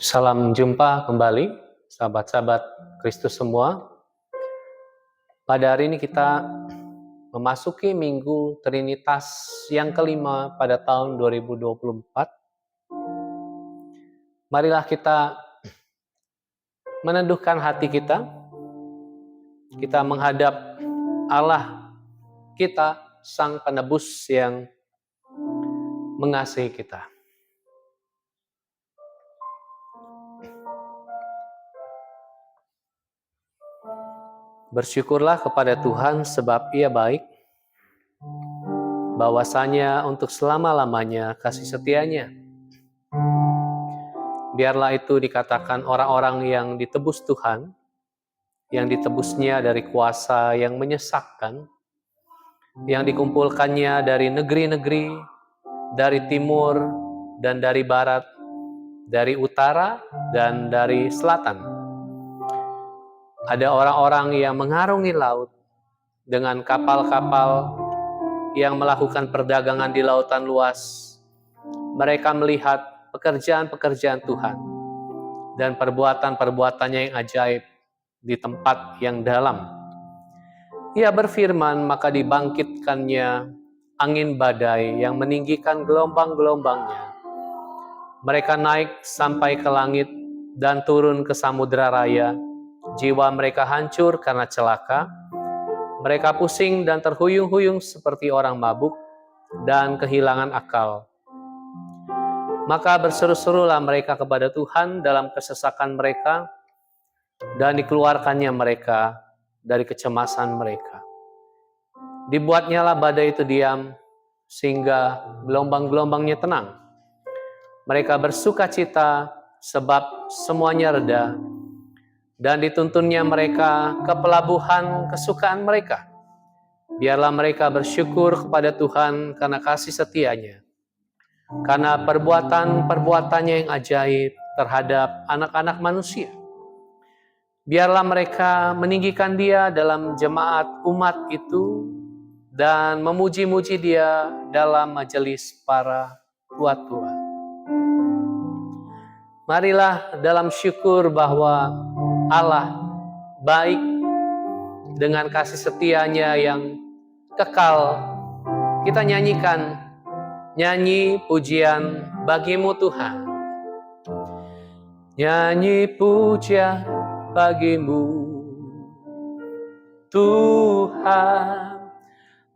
Salam jumpa kembali, sahabat-sahabat Kristus semua. Pada hari ini kita memasuki Minggu Trinitas yang kelima pada tahun 2024. Marilah kita meneduhkan hati kita menghadap Allah kita, Sang Penebus yang mengasihi kita. Bersyukurlah kepada Tuhan sebab Ia baik, bahwasanya untuk selama-lamanya kasih setia-Nya. Biarlah itu dikatakan orang-orang yang ditebus Tuhan, yang ditebusnya dari kuasa yang menyesakkan, yang dikumpulkannya dari negeri-negeri, dari timur dan dari barat, dari utara dan dari selatan. Ada orang-orang yang mengarungi laut dengan kapal-kapal yang melakukan perdagangan di lautan luas. Mereka melihat pekerjaan-pekerjaan Tuhan dan perbuatan-perbuatannya yang ajaib di tempat yang dalam. Ia berfirman, maka dibangkitkannya angin badai yang meninggikan gelombang-gelombangnya. Mereka naik sampai ke langit dan turun ke samudera raya. Jiwa mereka hancur karena celaka. Mereka pusing dan terhuyung-huyung seperti orang mabuk dan kehilangan akal. Maka berseru-serulah mereka kepada Tuhan dalam kesesakan mereka, dan dikeluarkannya mereka dari kecemasan mereka. Dibuatnyalah badai itu diam, sehingga gelombang-gelombangnya tenang. Mereka bersuka cita sebab semuanya reda, dan dituntunnya mereka ke pelabuhan kesukaan mereka. Biarlah mereka bersyukur kepada Tuhan karena kasih setia-Nya, karena perbuatan-perbuatannya yang ajaib terhadap anak-anak manusia. Biarlah mereka meninggikan Dia dalam jemaat umat itu, dan memuji-muji Dia dalam majelis para tua-tua. Marilah dalam syukur bahwa Allah baik dengan kasih setia-Nya yang kekal. Kita nyanyikan nyanyi pujian bagi-Mu Tuhan. Nyanyi pujian bagi-Mu Tuhan,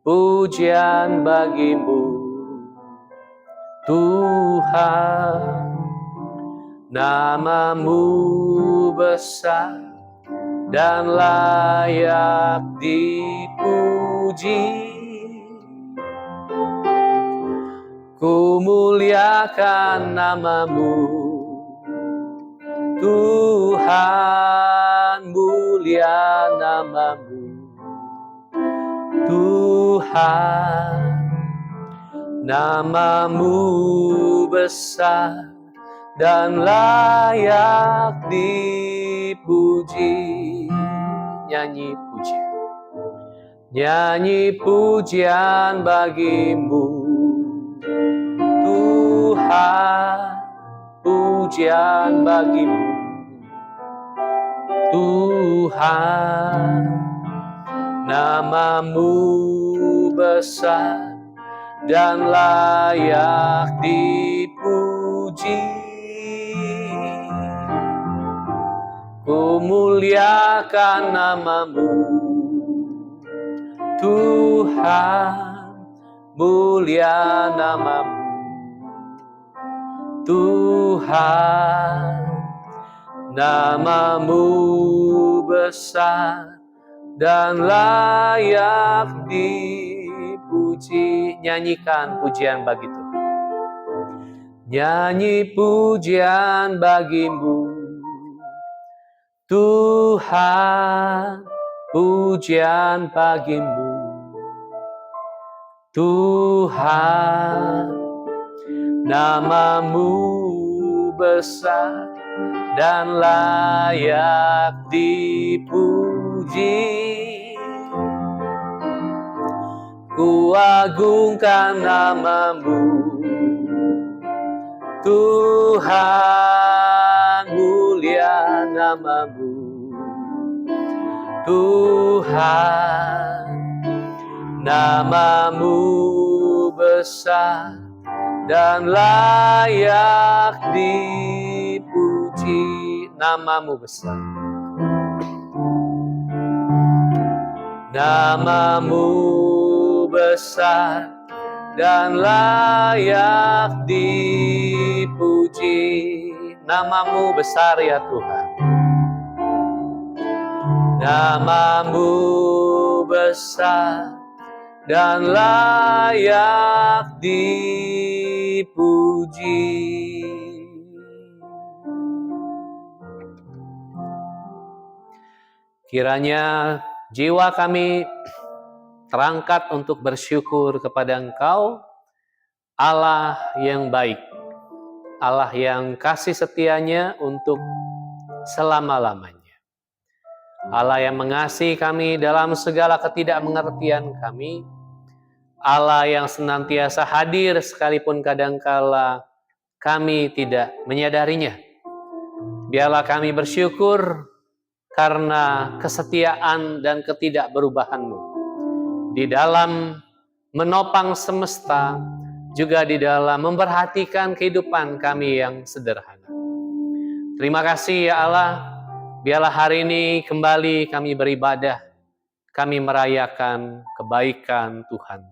pujian bagi-Mu Tuhan. Nama-Mu besar dan layak dipuji. Ku muliakan nama-Mu Tuhan, mulia nama-Mu Tuhan. Nama-Mu besar dan layak dipuji. Nyanyi pujian, nyanyi pujian bagi-Mu Tuhan, pujian bagi-Mu Tuhan. Nama-Mu besar dan layak dipuji. Ku muliakan nama-Mu Tuhan, mulia nama-Mu Tuhan. Nama-Mu besar dan layak dipuji. Nyanyikan pujian bagi Tuhan. Nyanyi pujian bagi-Mu Tuhan, pujian bagi-Mu Tuhan. Nama-Mu besar dan layak dipuji. Ku agungkan nama-Mu Tuhan, namamu. Tuhan, namamu besar dan layak dipuji. Namamu besar, namamu besar dan layak dipuji. Namamu besar ya Tuhan, namamu besar dan layak dipuji. Kiranya jiwa kami terangkat untuk bersyukur kepada Engkau, Allah yang baik, Allah yang kasih setianya untuk selama-lamanya. Allah yang mengasihi kami dalam segala ketidakmengertian kami, Allah yang senantiasa hadir sekalipun kadangkala kami tidak menyadarinya. Biarlah kami bersyukur karena kesetiaan dan ketidakberubahan-Mu di dalam menopang semesta, juga di dalam memperhatikan kehidupan kami yang sederhana. Terima kasih ya Allah, biarlah hari ini kembali kami beribadah, kami merayakan kebaikan Tuhan,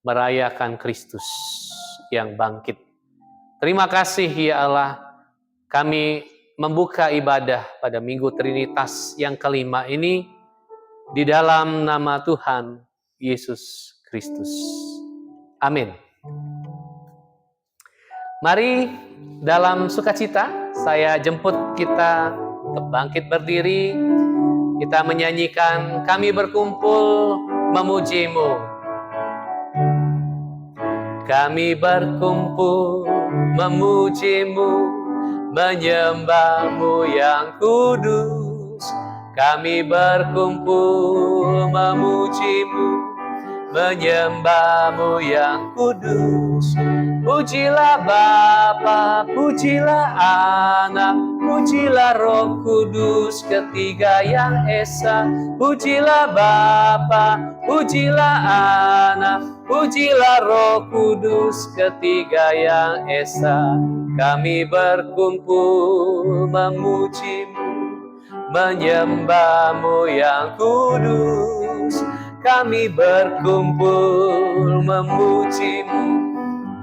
merayakan Kristus yang bangkit. Terima kasih ya Allah, kami membuka ibadah pada Minggu Trinitas yang kelima ini di dalam nama Tuhan Yesus Kristus. Amin. Mari dalam sukacita saya jemput kita untuk bangkit berdiri. Kita menyanyikan Kami Berkumpul Memuji-Mu. Kami berkumpul memuji-Mu, menyembah-Mu yang kudus. Kami berkumpul memuji-Mu, menyembah-Mu yang kudus. Pujilah Bapa, pujilah Anak, pujilah Roh Kudus, ketiga yang esa. Pujilah Bapa, pujilah Anak, pujilah Roh Kudus, ketiga yang esa. Kami berkumpul memuji-Mu, menyembah-Mu yang kudus. Kami berkumpul memuji-Mu,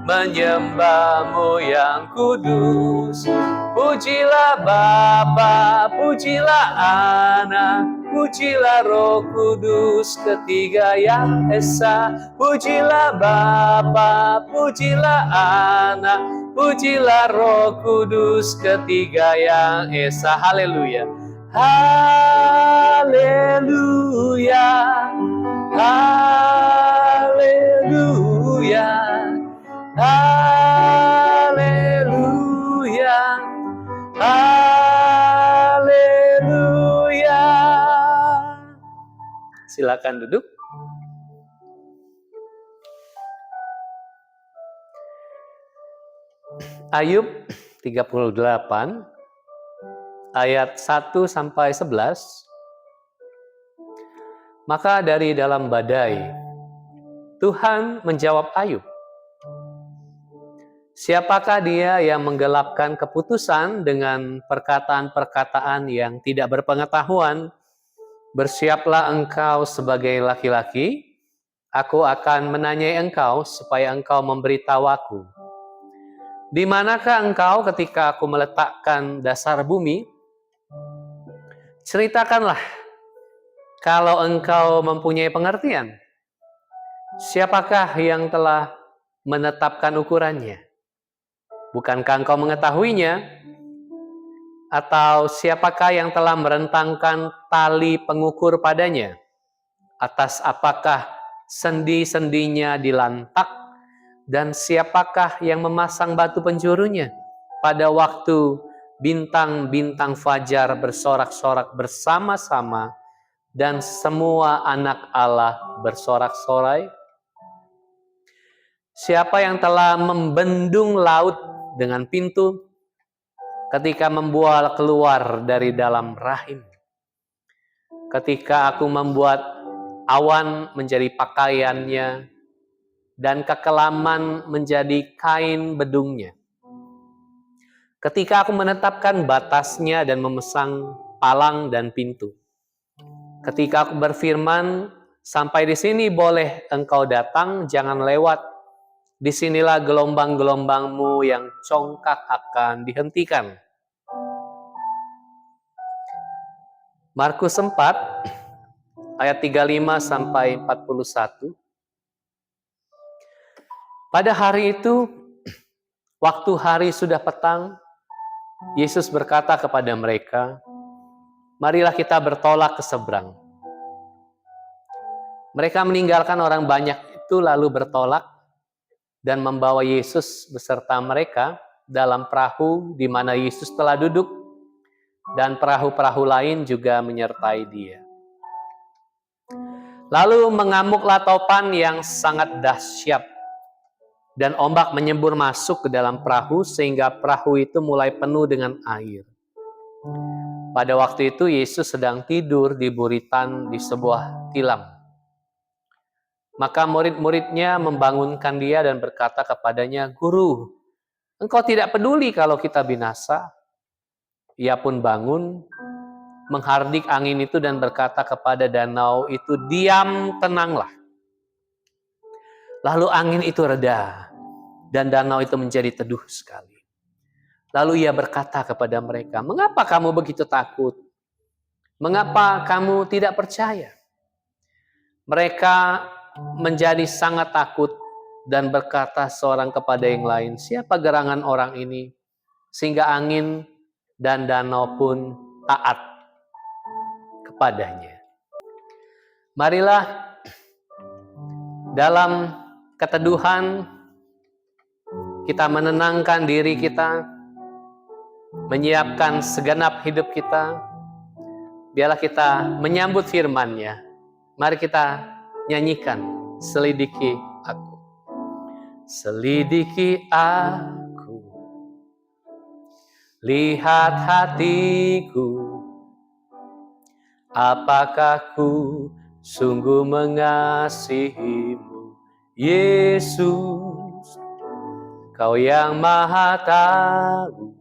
menyembah-Mu yang kudus. Pujilah Bapa, pujilah Anak, pujilah Roh Kudus, ketiga yang esa. Pujilah Bapa, pujilah Anak, pujilah Roh Kudus, ketiga yang esa. Haleluya. Haleluya, haleluya, haleluya, haleluya. Silakan duduk. Ayub 38 ayat 1 sampai 11. Maka dari dalam badai Tuhan menjawab Ayub, siapakah dia yang menggelapkan keputusan dengan perkataan-perkataan yang tidak berpengetahuan? Bersiaplah engkau sebagai laki-laki, aku akan menanyai engkau supaya engkau memberitahu aku. Di manakah engkau ketika aku meletakkan dasar bumi? Ceritakanlah, kalau engkau mempunyai pengertian. Siapakah yang telah menetapkan ukurannya? Bukankah engkau mengetahuinya? Atau siapakah yang telah merentangkan tali pengukur padanya? Atas apakah sendi-sendinya dilantak? Dan siapakah yang memasang batu penjurunya? Pada waktu bintang-bintang fajar bersorak-sorak bersama-sama dan semua anak Allah bersorak-sorai? Siapa yang telah membendung laut dengan pintu? ketika membual keluar dari dalam rahim, ketika aku membuat awan menjadi pakaiannya, dan kekelaman menjadi kain bedungnya. Ketika aku menetapkan batasnya dan memasang palang dan pintu. Ketika aku berfirman, sampai di sini boleh engkau datang, jangan lewat. Disinilah gelombang-gelombangmu yang congkak akan dihentikan. Markus 4, ayat 35 sampai 41. Pada hari itu, waktu hari sudah petang, Yesus berkata kepada mereka, marilah kita bertolak ke seberang. Mereka meninggalkan orang banyak itu lalu bertolak dan membawa Yesus beserta mereka dalam perahu di mana Yesus telah duduk, dan perahu-perahu lain juga menyertai dia. Lalu mengamuklah topan yang sangat dahsyat, dan ombak menyembur masuk ke dalam perahu sehingga perahu itu mulai penuh dengan air. Pada waktu itu Yesus sedang tidur di buritan di sebuah tilam. Maka murid-muridnya membangunkan dia dan berkata kepadanya, Guru, engkau tidak peduli kalau kita binasa? Ia pun bangun, menghardik angin itu dan berkata kepada danau itu, diam, tenanglah. Lalu angin itu reda dan danau itu menjadi teduh sekali. Lalu ia berkata kepada mereka, mengapa kamu begitu takut? Mengapa kamu tidak percaya? Mereka menjadi sangat takut dan berkata seorang kepada yang lain, siapa gerangan orang ini sehingga angin dan danau pun taat kepadanya. Marilah dalam keteduhan kita menenangkan diri kita, menyiapkan segenap hidup kita. Biarlah kita menyambut firman-Nya. Mari kita nyanyikan, selidiki aku. Selidiki aku, lihat hatiku, apakah ku sungguh mengasihimu, Yesus, Kau yang Maha Tahu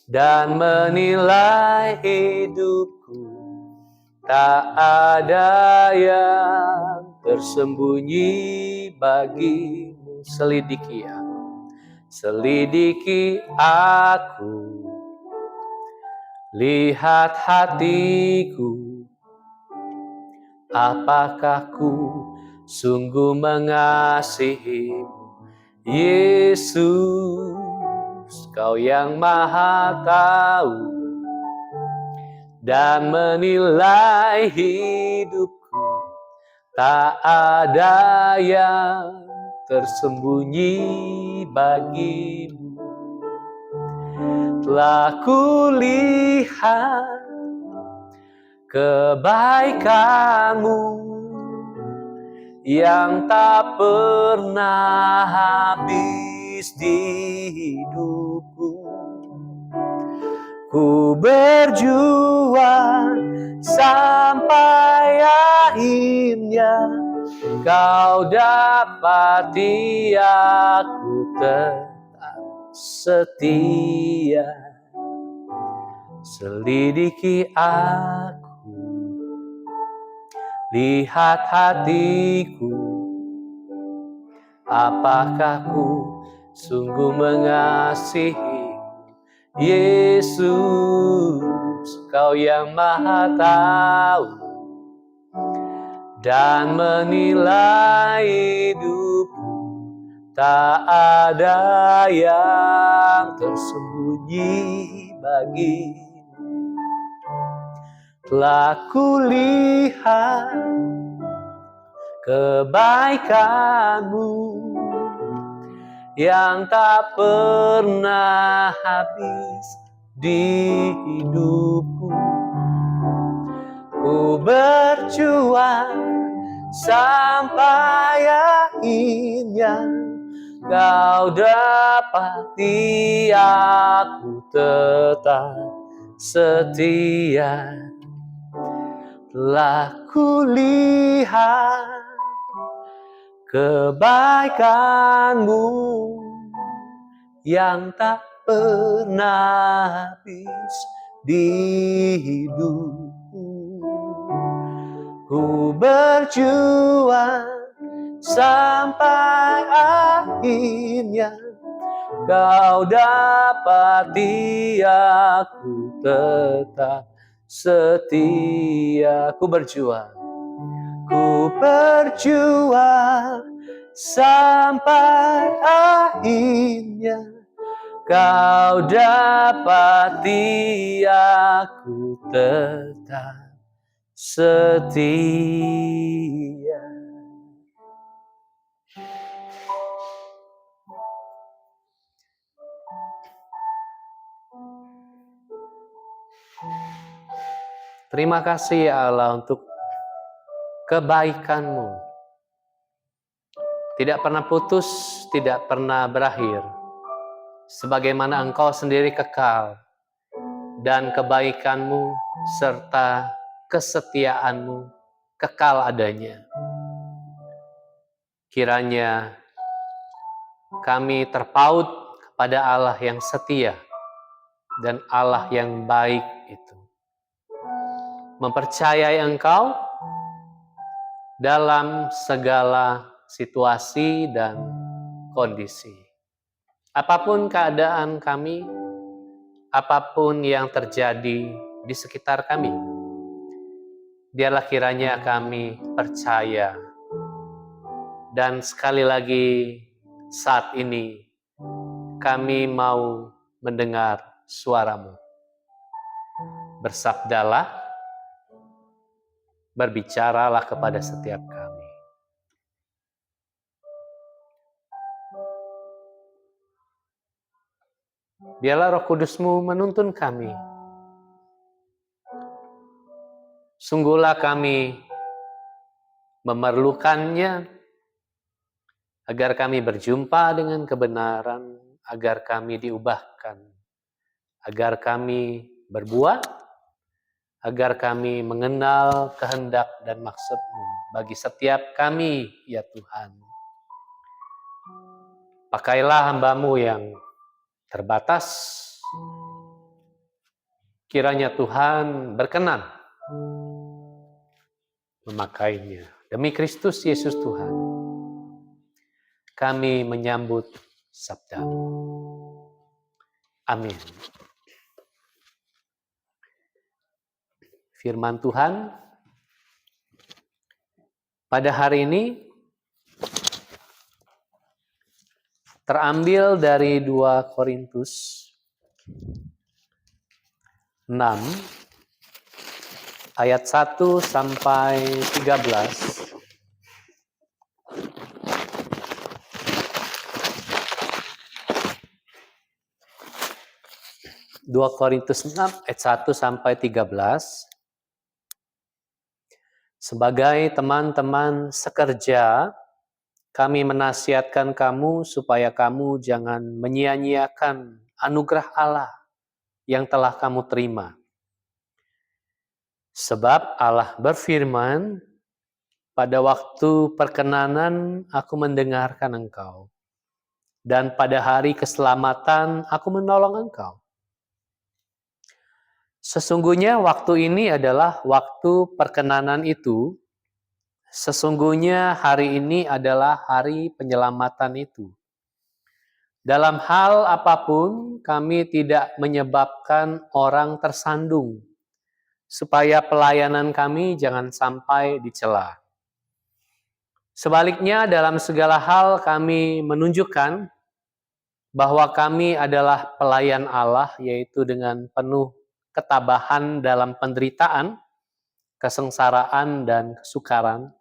dan menilai hidupku. Tak ada yang tersembunyi bagimu. Selidiki aku, selidiki aku, lihat hatiku, apakah ku sungguh mengasihimu, Yesus, Kau yang Maha Tahu dan menilai hidupku. Tak ada yang tersembunyi bagimu. Telah kulihat kebaikan-Mu yang tak pernah habis di hidupku. Ku berjuang sampai akhirnya Kau dapati aku tetap setia. Selidiki aku, lihat hatiku, apakah ku sungguh mengasihi Yesus, Kau yang Maha Tahu dan menilai hidupku. Tak ada yang tersembunyi bagimu. Telah kulihat kebaikan-Mu yang tak pernah habis di hidupku. Ku berjuang sampai akhirnya Kau dapati aku tetap setia. Telah kulihat kebaikanmu yang tak pernah habis di hidupku. Ku berjuang sampai akhirnya kau dapati aku tetap setia. Ku berjuang sampai akhirnya kau dapati aku tetap setia. Terima kasih ya Allah untuk kebaikan-Mu. Tidak pernah putus, tidak pernah berakhir. Sebagaimana Engkau sendiri kekal, dan kebaikan-Mu serta kesetiaan-Mu kekal adanya. Kiranya kami terpaut kepada Allah yang setia dan Allah yang baik itu. Mempercayai Engkau dalam segala situasi dan kondisi. Apapun keadaan kami, apapun yang terjadi di sekitar kami, biarlah kiranya kami percaya. Dan sekali lagi saat ini kami mau mendengar suara-Mu. Bersabdalah, berbicaralah kepada setiap kami. Biarlah Roh Kudus-Mu menuntun kami. Sungguhlah kami memerlukannya agar kami berjumpa dengan kebenaran, agar kami diubahkan, agar kami berbuah, agar kami mengenal kehendak dan maksud-Mu bagi setiap kami, ya Tuhan. Pakailah hamba-Mu yang terbatas, kiranya Tuhan berkenan memakainya. Demi Kristus Yesus Tuhan, kami menyambut sabda-Mu. Amin. Firman Tuhan pada hari ini terambil dari 2 Korintus 6 ayat 1 sampai 13. 2 Korintus 6 ayat 1 sampai 13. Sebagai teman-teman sekerja, kami menasihatkan kamu supaya kamu jangan menyia-nyiakan anugerah Allah yang telah kamu terima. Sebab Allah berfirman, pada waktu perkenanan aku mendengarkan engkau, dan pada hari keselamatan aku menolong engkau. Sesungguhnya waktu ini adalah waktu perkenanan itu. Sesungguhnya hari ini adalah hari penyelamatan itu. Dalam hal apapun kami tidak menyebabkan orang tersandung, supaya pelayanan kami jangan sampai dicela. Sebaliknya dalam segala hal kami menunjukkan bahwa kami adalah pelayan Allah, yaitu dengan penuh ketabahan dalam penderitaan, kesengsaraan, dan kesukaran,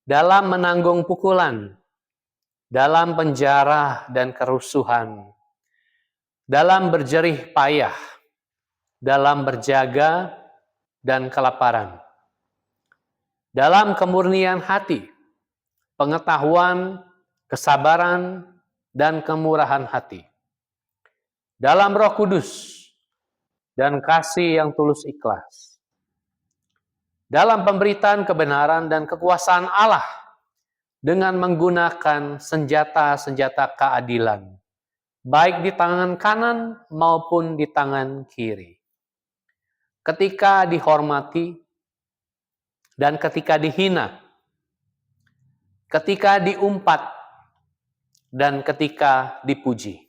dalam menanggung pukulan, dalam penjara dan kerusuhan, dalam berjerih payah, dalam berjaga dan kelaparan, dalam kemurnian hati, pengetahuan, kesabaran, dan kemurahan hati. Dalam Roh Kudus dan kasih yang tulus ikhlas. Dalam pemberitaan kebenaran dan kekuasaan Allah dengan menggunakan senjata-senjata keadilan, baik di tangan kanan maupun di tangan kiri. Ketika dihormati dan ketika dihina, ketika diumpat dan ketika dipuji.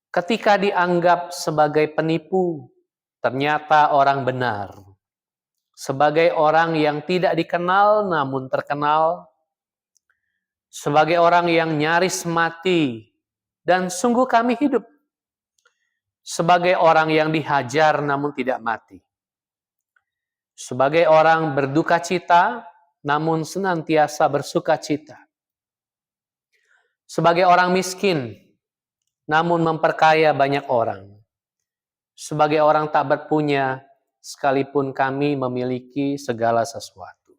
Ketika dianggap sebagai penipu, ternyata orang benar. Sebagai orang yang tidak dikenal namun terkenal. Sebagai orang yang nyaris mati dan sungguh kami hidup. Sebagai orang yang dihajar namun tidak mati. Sebagai orang berduka cita namun senantiasa bersuka cita. Sebagai orang miskin namun memperkaya banyak orang. Sebagai orang tak berpunya, sekalipun kami memiliki segala sesuatu.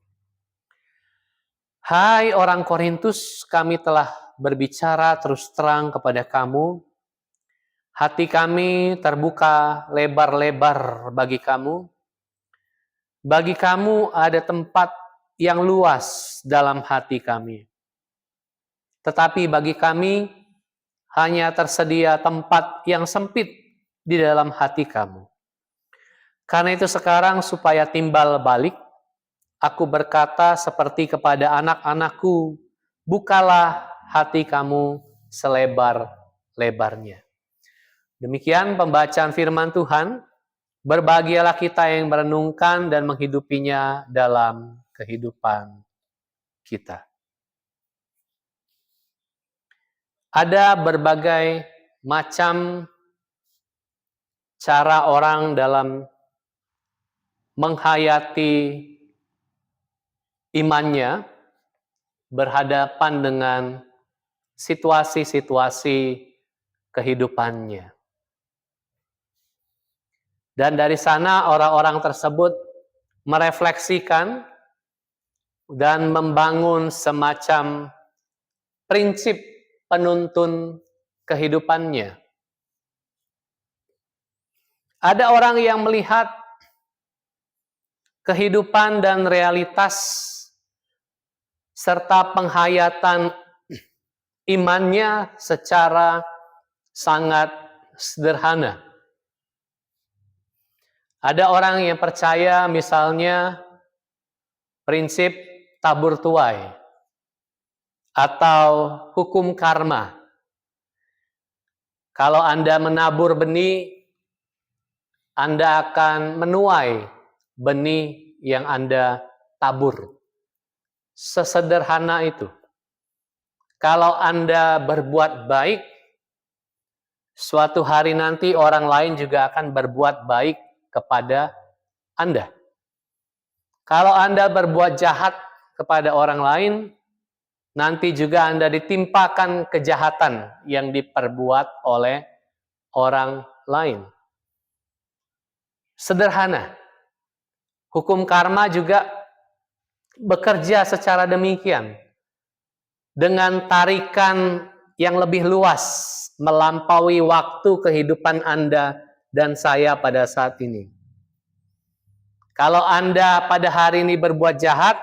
Hai orang Korintus, kami telah berbicara terus terang kepada kamu. Hati kami terbuka lebar-lebar bagi kamu. Bagi kamu ada tempat yang luas dalam hati kami. Tetapi bagi kami, hanya tersedia tempat yang sempit di dalam hati kamu. Karena itu sekarang supaya timbal balik, aku berkata seperti kepada anak-anakku, bukalah hati kamu selebar-lebarnya. Demikian pembacaan firman Tuhan. Berbahagialah kita yang merenungkan dan menghidupinya dalam kehidupan kita. Ada berbagai macam cara orang dalam menghayati imannya berhadapan dengan situasi-situasi kehidupannya. Dan dari sana orang-orang tersebut merefleksikan dan membangun semacam prinsip penuntun kehidupannya. Ada orang yang melihat kehidupan dan realitas serta penghayatan imannya secara sangat sederhana. Ada orang yang percaya misalnya prinsip tabur tuai atau hukum karma. Kalau Anda menabur benih, Anda akan menuai benih yang Anda tabur. Sesederhana itu. Kalau Anda berbuat baik, suatu hari nanti orang lain juga akan berbuat baik kepada Anda. Kalau Anda berbuat jahat kepada orang lain, nanti juga Anda ditimpakan kejahatan yang diperbuat oleh orang lain. Sederhana. Hukum karma juga bekerja secara demikian. Dengan tarikan yang lebih luas, melampaui waktu kehidupan Anda dan saya pada saat ini. Kalau Anda pada hari ini berbuat jahat,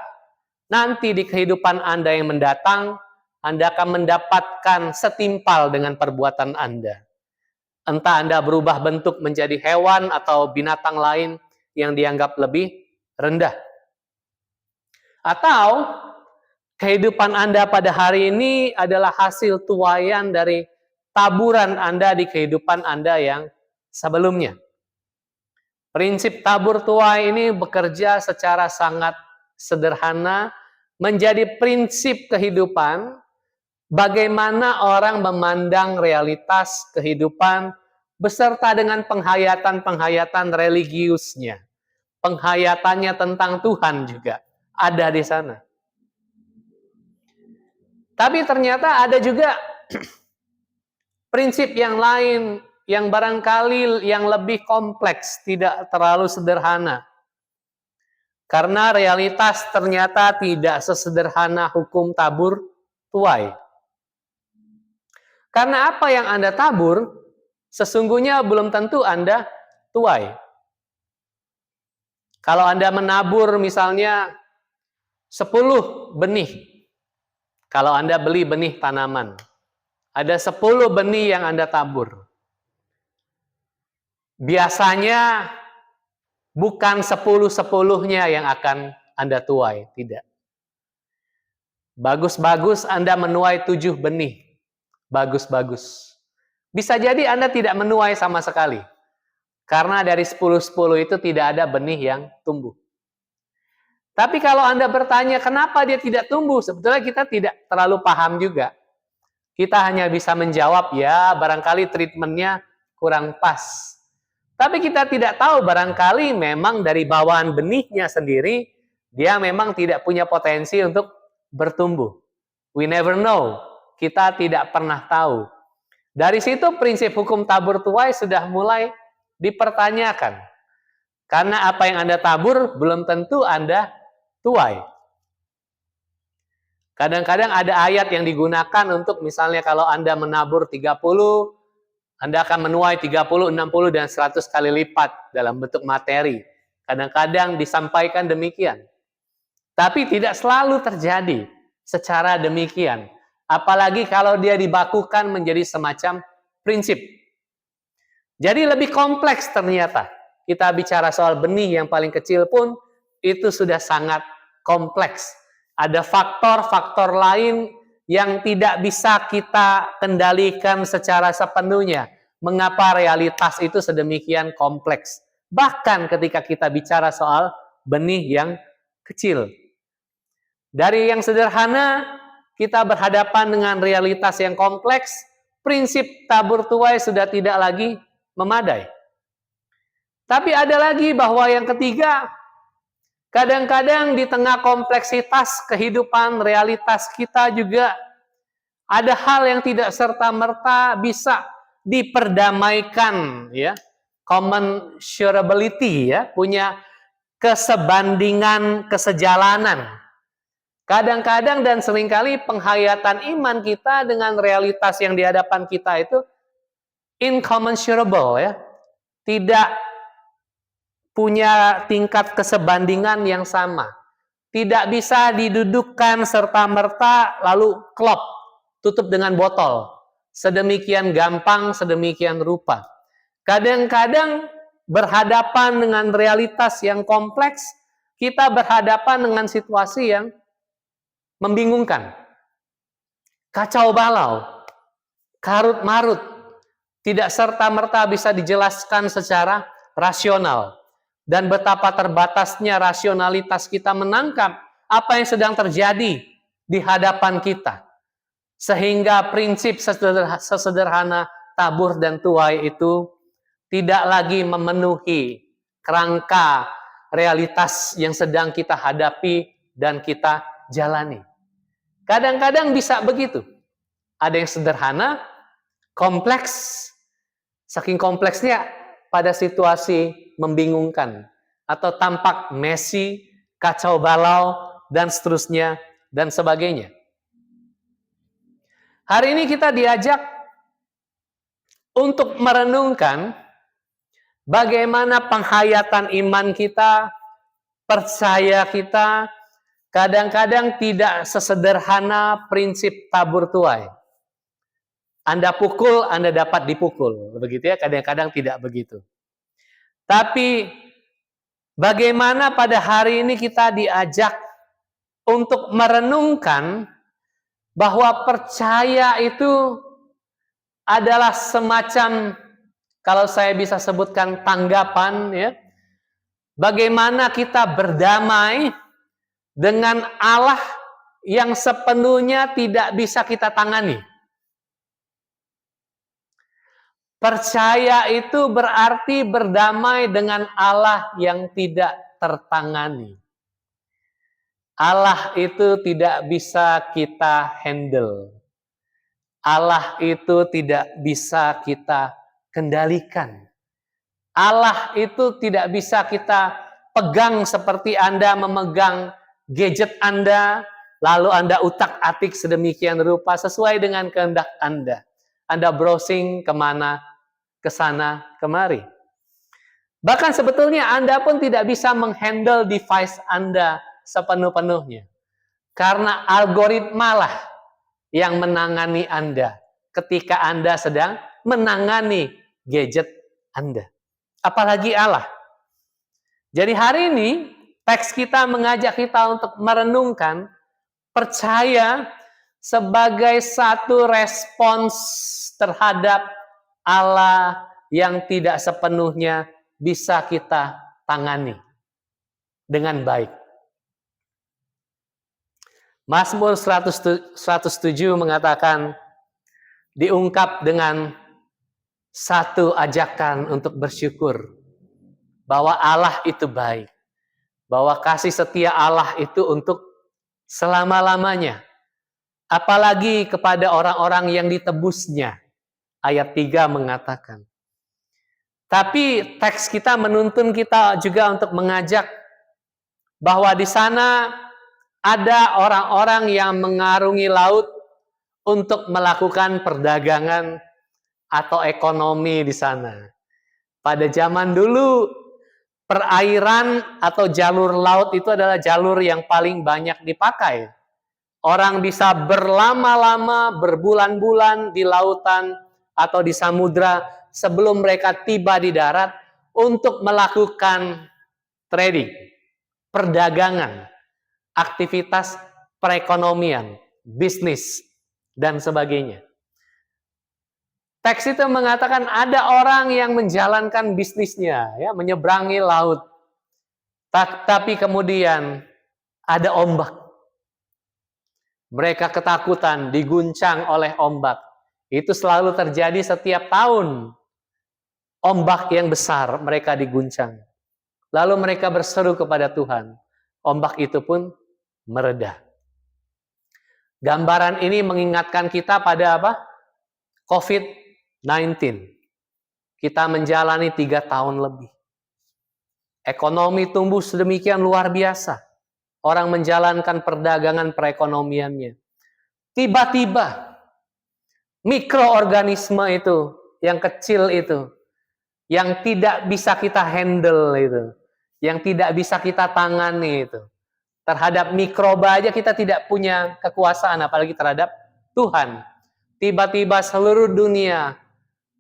nanti di kehidupan Anda yang mendatang, Anda akan mendapatkan setimpal dengan perbuatan Anda. Entah Anda berubah bentuk menjadi hewan atau binatang lain yang dianggap lebih rendah. Atau kehidupan Anda pada hari ini adalah hasil tuaian dari taburan Anda di kehidupan Anda yang sebelumnya. Prinsip tabur tuai ini bekerja secara sangat sederhana, menjadi prinsip kehidupan bagaimana orang memandang realitas kehidupan beserta dengan penghayatan-penghayatan religiusnya. Penghayatannya tentang Tuhan juga ada di sana. Tapi ternyata ada juga prinsip yang lain yang barangkali yang lebih kompleks, tidak terlalu sederhana. Karena realitas ternyata tidak sesederhana hukum tabur tuai. Karena apa yang Anda tabur, sesungguhnya belum tentu Anda tuai. Kalau Anda menabur misalnya 10 benih, kalau Anda beli benih tanaman, ada 10 benih yang Anda tabur. Biasanya bukan 10-10-nya yang akan Anda tuai, tidak. Bagus-bagus Anda menuai 7 benih. Bagus-bagus. Bisa jadi Anda tidak menuai sama sekali. Karena dari 10-10 itu tidak ada benih yang tumbuh. Tapi kalau Anda bertanya kenapa dia tidak tumbuh, sebetulnya kita tidak terlalu paham juga. Kita hanya bisa menjawab, ya barangkali treatmentnya kurang pas. Tapi kita tidak tahu barangkali memang dari bawaan benihnya sendiri, dia memang tidak punya potensi untuk bertumbuh. We never know. Kita tidak pernah tahu. Dari situ prinsip hukum tabur tuai sudah mulai dipertanyakan. Karena apa yang Anda tabur belum tentu Anda tuai. Kadang-kadang ada ayat yang digunakan untuk misalnya kalau Anda menabur 30, Anda akan menuai 30, 60, dan 100 kali lipat dalam bentuk materi. Kadang-kadang disampaikan demikian. Tapi tidak selalu terjadi secara demikian. Apalagi kalau dia dibakukan menjadi semacam prinsip. Jadi lebih kompleks ternyata. Kita bicara soal benih yang paling kecil pun itu sudah sangat kompleks. Ada faktor-faktor lain yang tidak bisa kita kendalikan secara sepenuhnya. Mengapa realitas itu sedemikian kompleks? Bahkan ketika kita bicara soal benih yang kecil. Dari yang sederhana, kita berhadapan dengan realitas yang kompleks, prinsip tabur tuai sudah tidak lagi memadai. Tapi ada lagi bahwa yang ketiga, kadang-kadang di tengah kompleksitas kehidupan realitas kita juga ada hal yang tidak serta-merta bisa diperdamaikan, ya. Commensurability, ya, punya kesebandingan, kesejalanan. Kadang-kadang dan seringkali penghayatan iman kita dengan realitas yang di hadapan kita itu incommensurable, ya. Tidak punya tingkat kesebandingan yang sama. Tidak bisa didudukkan serta-merta lalu klop, tutup dengan botol. Sedemikian gampang, sedemikian rupa. Kadang-kadang berhadapan dengan realitas yang kompleks, kita berhadapan dengan situasi yang membingungkan, kacau balau, karut-marut, tidak serta-merta bisa dijelaskan secara rasional. Dan betapa terbatasnya rasionalitas kita menangkap apa yang sedang terjadi di hadapan kita. Sehingga prinsip sesederhana tabur dan tuai itu tidak lagi memenuhi kerangka realitas yang sedang kita hadapi dan kita jalani. Kadang-kadang bisa begitu. Ada yang sederhana, kompleks, saking kompleksnya pada situasi membingungkan, atau tampak messy, kacau balau, dan seterusnya, dan sebagainya. Hari ini kita diajak untuk merenungkan bagaimana penghayatan iman kita, percaya kita, kadang-kadang tidak sesederhana prinsip tabur tuai. Anda pukul, Anda dapat dipukul. Begitu ya, kadang-kadang tidak begitu. Tapi bagaimana pada hari ini kita diajak untuk merenungkan bahwa percaya itu adalah semacam, kalau saya bisa sebutkan tanggapan, ya, bagaimana kita berdamai dengan Allah yang sepenuhnya tidak bisa kita tangani. Percaya itu berarti berdamai dengan Allah yang tidak tertangani. Allah itu tidak bisa kita handle. Allah itu tidak bisa kita kendalikan. Allah itu tidak bisa kita pegang seperti Anda memegang gadget Anda, lalu Anda utak-atik sedemikian rupa sesuai dengan kehendak Anda. Anda browsing kemana, ke sana, kemari. Bahkan sebetulnya Anda pun tidak bisa menghandle device Anda sepenuh-penuhnya. Karena algoritma lah yang menangani Anda ketika Anda sedang menangani gadget Anda. Apalagi Allah. Jadi hari ini teks kita mengajak kita untuk merenungkan percaya sebagai satu respons terhadap Allah yang tidak sepenuhnya bisa kita tangani dengan baik. Mazmur 107 mengatakan, diungkap dengan satu ajakan untuk bersyukur bahwa Allah itu baik, bahwa kasih setia Allah itu untuk selama-lamanya, apalagi kepada orang-orang yang ditebusnya. Ayat 3 mengatakan. Tapi teks kita menuntun kita juga untuk mengajak bahwa di sana ada orang-orang yang mengarungi laut untuk melakukan perdagangan atau ekonomi di sana. Pada zaman dulu, perairan atau jalur laut itu adalah jalur yang paling banyak dipakai. Orang bisa berlama-lama, berbulan-bulan di lautan atau di samudra sebelum mereka tiba di darat untuk melakukan trading, perdagangan, aktivitas perekonomian, bisnis, dan sebagainya. Teks itu mengatakan ada orang yang menjalankan bisnisnya, ya, menyeberangi laut. Tapi kemudian ada ombak. Mereka ketakutan, diguncang oleh ombak. Itu selalu terjadi setiap tahun. Ombak yang besar, mereka diguncang. Lalu mereka berseru kepada Tuhan. Ombak itu pun mereda. Gambaran ini mengingatkan kita pada apa? COVID-19. Kita menjalani 3 tahun lebih. Ekonomi tumbuh sedemikian luar biasa. Orang menjalankan perdagangan perekonomiannya. Tiba-tiba, mikroorganisme itu, yang kecil itu, yang tidak bisa kita handle itu, yang tidak bisa kita tangani itu. Terhadap mikroba aja kita tidak punya kekuasaan, apalagi terhadap Tuhan. Tiba-tiba seluruh dunia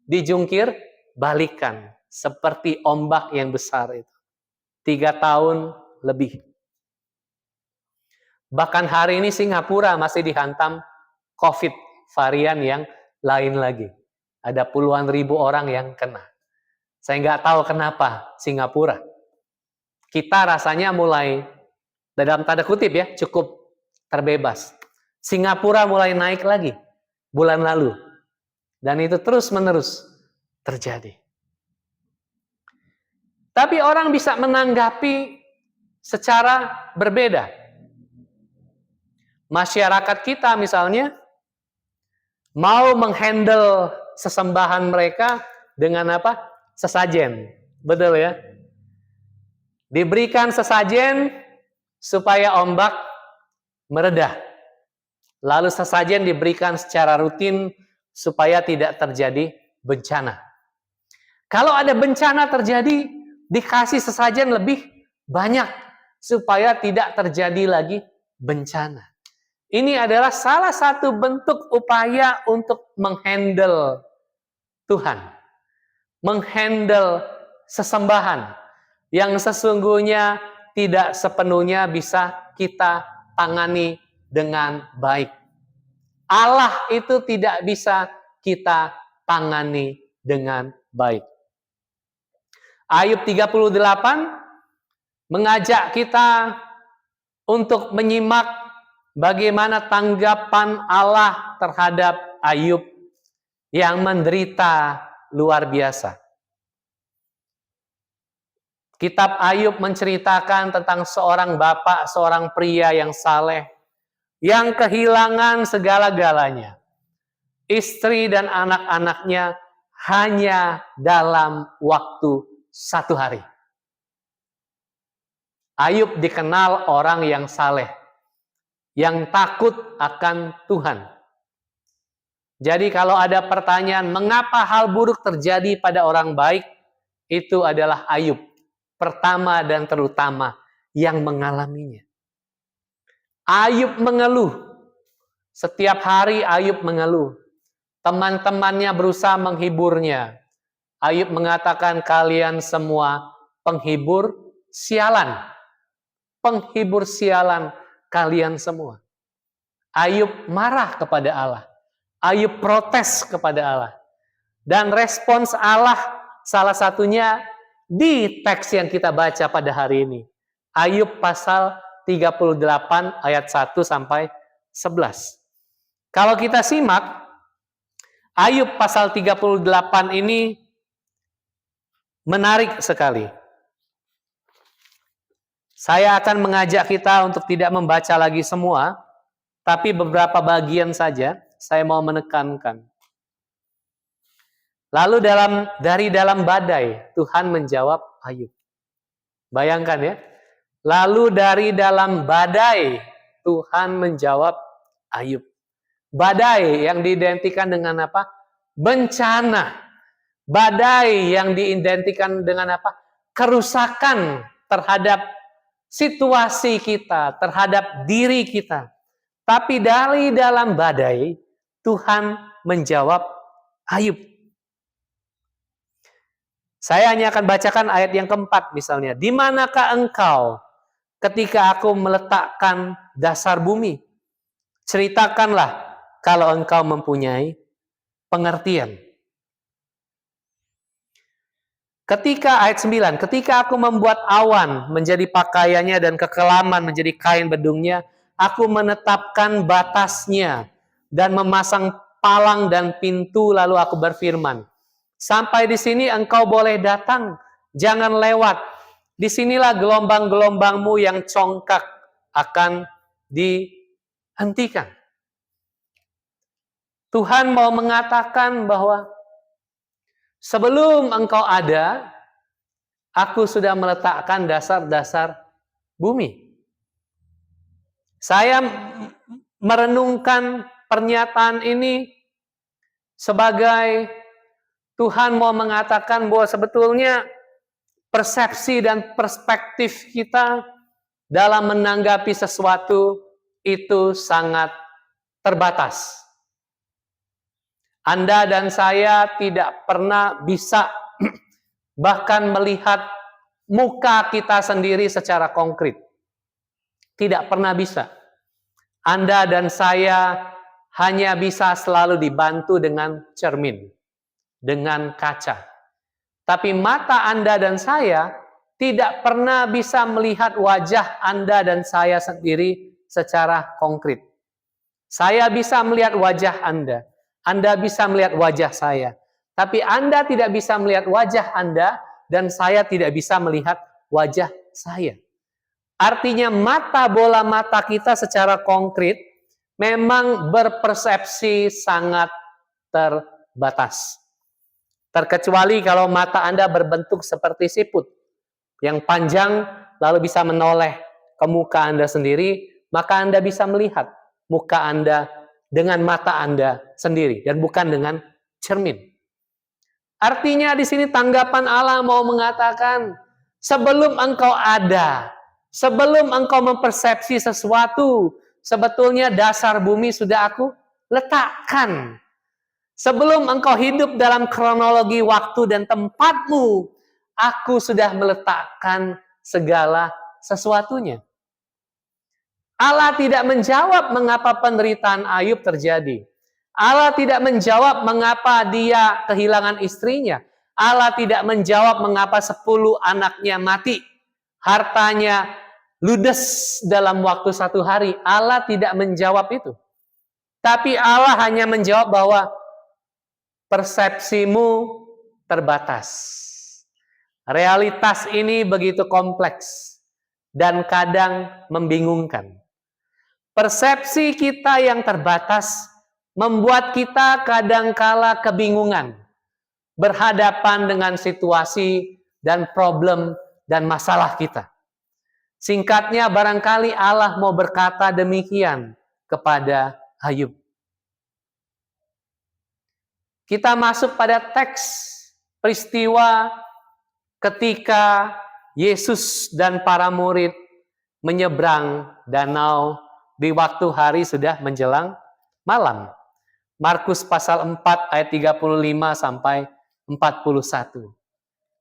dijungkir balikan, seperti ombak yang besar itu. 3 tahun lebih. Bahkan hari ini Singapura masih dihantam COVID varian yang lain lagi. Ada puluhan ribu orang yang kena. Saya nggak tahu kenapa Singapura. Kita rasanya mulai, dalam tanda kutip ya, cukup terbebas. Singapura mulai naik lagi bulan lalu. Dan itu terus-menerus terjadi. Tapi orang bisa menanggapi secara berbeda. Masyarakat kita misalnya mau menghandle sesembahan mereka dengan apa? Sesajen. Betul ya? Diberikan sesajen supaya ombak mereda. Lalu sesajen diberikan secara rutin supaya tidak terjadi bencana. Kalau ada bencana terjadi, dikasih sesajen lebih banyak supaya tidak terjadi lagi bencana. Ini adalah salah satu bentuk upaya untuk menghandle Tuhan. Menghandle sesembahan yang sesungguhnya tidak sepenuhnya bisa kita tangani dengan baik. Allah itu tidak bisa kita tangani dengan baik. Ayub 38 mengajak kita untuk menyimak bagaimana tanggapan Allah terhadap Ayub yang menderita luar biasa. Kitab Ayub menceritakan tentang seorang bapak, seorang pria yang saleh, yang kehilangan segala-galanya. Istri dan anak-anaknya hanya dalam waktu 1 hari. Ayub dikenal orang yang saleh. yang takut akan Tuhan. Jadi kalau ada pertanyaan, mengapa hal buruk terjadi pada orang baik? Itu adalah Ayub. Pertama dan terutama yang mengalaminya. Ayub mengeluh. Setiap hari Ayub mengeluh. Teman-temannya berusaha menghiburnya. Ayub mengatakan, kalian semua penghibur sialan. Penghibur sialan kalian semua. Ayub marah kepada Allah. Ayub protes kepada Allah. Dan respons Allah salah satunya di teks yang kita baca pada hari ini. Ayub pasal 38 ayat 1 sampai 11. Kalau kita simak, Ayub pasal 38 ini menarik sekali. Saya akan mengajak kita untuk tidak membaca lagi semua, tapi beberapa bagian saja saya mau menekankan. Lalu dari dalam badai, Tuhan menjawab Ayub. Bayangkan ya. Lalu dari dalam badai, Tuhan menjawab Ayub. Badai yang diidentikan dengan apa? Bencana. Badai yang diidentikan dengan apa? Kerusakan terhadap situasi kita, terhadap diri kita. Tapi dari dalam badai, Tuhan menjawab Ayub. Saya hanya akan bacakan ayat yang keempat misalnya. Di manakah engkau ketika aku meletakkan dasar bumi? Ceritakanlah kalau engkau mempunyai pengertian. Ketika ayat 9, ketika aku membuat awan menjadi pakaiannya dan kekelaman menjadi kain bedungnya, aku menetapkan batasnya dan memasang palang dan pintu, lalu aku berfirman, sampai di sini engkau boleh datang, jangan lewat. Disinilah gelombang-gelombangmu yang congkak akan dihentikan. Tuhan mau mengatakan bahwa sebelum engkau ada, aku sudah meletakkan dasar-dasar bumi. Saya merenungkan pernyataan ini sebagai Tuhan mau mengatakan bahwa sebetulnya persepsi dan perspektif kita dalam menanggapi sesuatu itu sangat terbatas. Anda dan saya tidak pernah bisa bahkan melihat muka kita sendiri secara konkret. Tidak pernah bisa. Anda dan saya hanya bisa selalu dibantu dengan cermin, dengan kaca. Tapi mata Anda dan saya tidak pernah bisa melihat wajah Anda dan saya sendiri secara konkret. Saya bisa melihat wajah Anda. Anda bisa melihat wajah saya. Tapi Anda tidak bisa melihat wajah Anda dan saya tidak bisa melihat wajah saya. Artinya mata bola mata kita secara konkret memang berpersepsi sangat terbatas. Terkecuali kalau mata Anda berbentuk seperti siput yang panjang lalu bisa menoleh ke muka Anda sendiri, maka Anda bisa melihat muka Anda dengan mata Anda sendiri dan bukan dengan cermin. Artinya di sini tanggapan Allah mau mengatakan, sebelum engkau ada, sebelum engkau mempersepsi sesuatu, sebetulnya dasar bumi sudah aku letakkan. Sebelum engkau hidup dalam kronologi waktu dan tempatmu, aku sudah meletakkan segala sesuatunya. Allah tidak menjawab mengapa penderitaan Ayub terjadi. Allah tidak menjawab mengapa dia kehilangan istrinya. Allah tidak menjawab mengapa 10 anaknya mati. Hartanya ludes dalam waktu 1 hari. Allah tidak menjawab itu. Tapi Allah hanya menjawab bahwa persepsimu terbatas. Realitas ini begitu kompleks dan kadang membingungkan. Persepsi kita yang terbatas membuat kita kadangkala kebingungan berhadapan dengan situasi dan problem dan masalah kita. Singkatnya, barangkali Allah mau berkata demikian kepada Ayub. Kita masuk pada teks peristiwa ketika Yesus dan para murid menyeberang danau di waktu hari sudah menjelang malam. Markus pasal 4 ayat 35 sampai 41.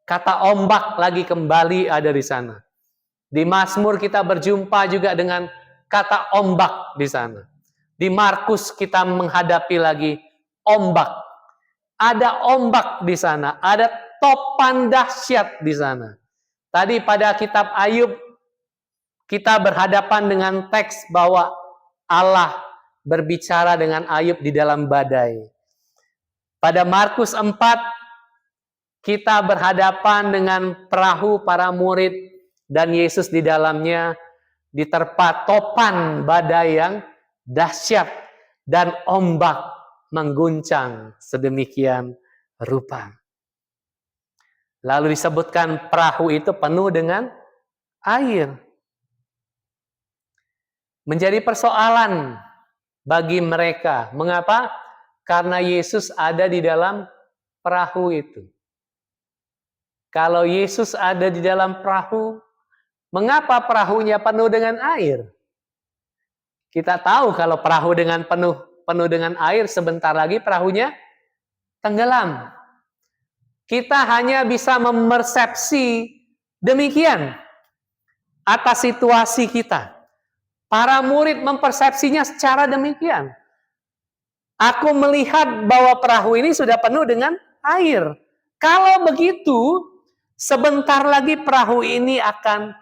Kata ombak lagi kembali ada di sana. Di Mazmur kita berjumpa juga dengan kata ombak di sana. Di Markus kita menghadapi lagi ombak. Ada ombak di sana, ada topan dahsyat di sana. Tadi pada kitab Ayub kita berhadapan dengan teks bahwa Allah berbicara dengan Ayub di dalam badai. Pada Markus 4 kita berhadapan dengan perahu para murid dan Yesus di dalamnya diterpa topan badai yang dahsyat dan ombak mengguncang sedemikian rupa. Lalu disebutkan perahu itu penuh dengan air. Menjadi persoalan bagi mereka. Mengapa? Karena Yesus ada di dalam perahu itu. Kalau Yesus ada di dalam perahu, mengapa perahunya penuh dengan air? Kita tahu kalau perahu dengan penuh dengan air, sebentar lagi perahunya tenggelam. Kita hanya bisa memersepsi demikian atas situasi kita. Para murid mempersepsinya secara demikian. Aku melihat bahwa perahu ini sudah penuh dengan air. Kalau begitu, sebentar lagi perahu ini akan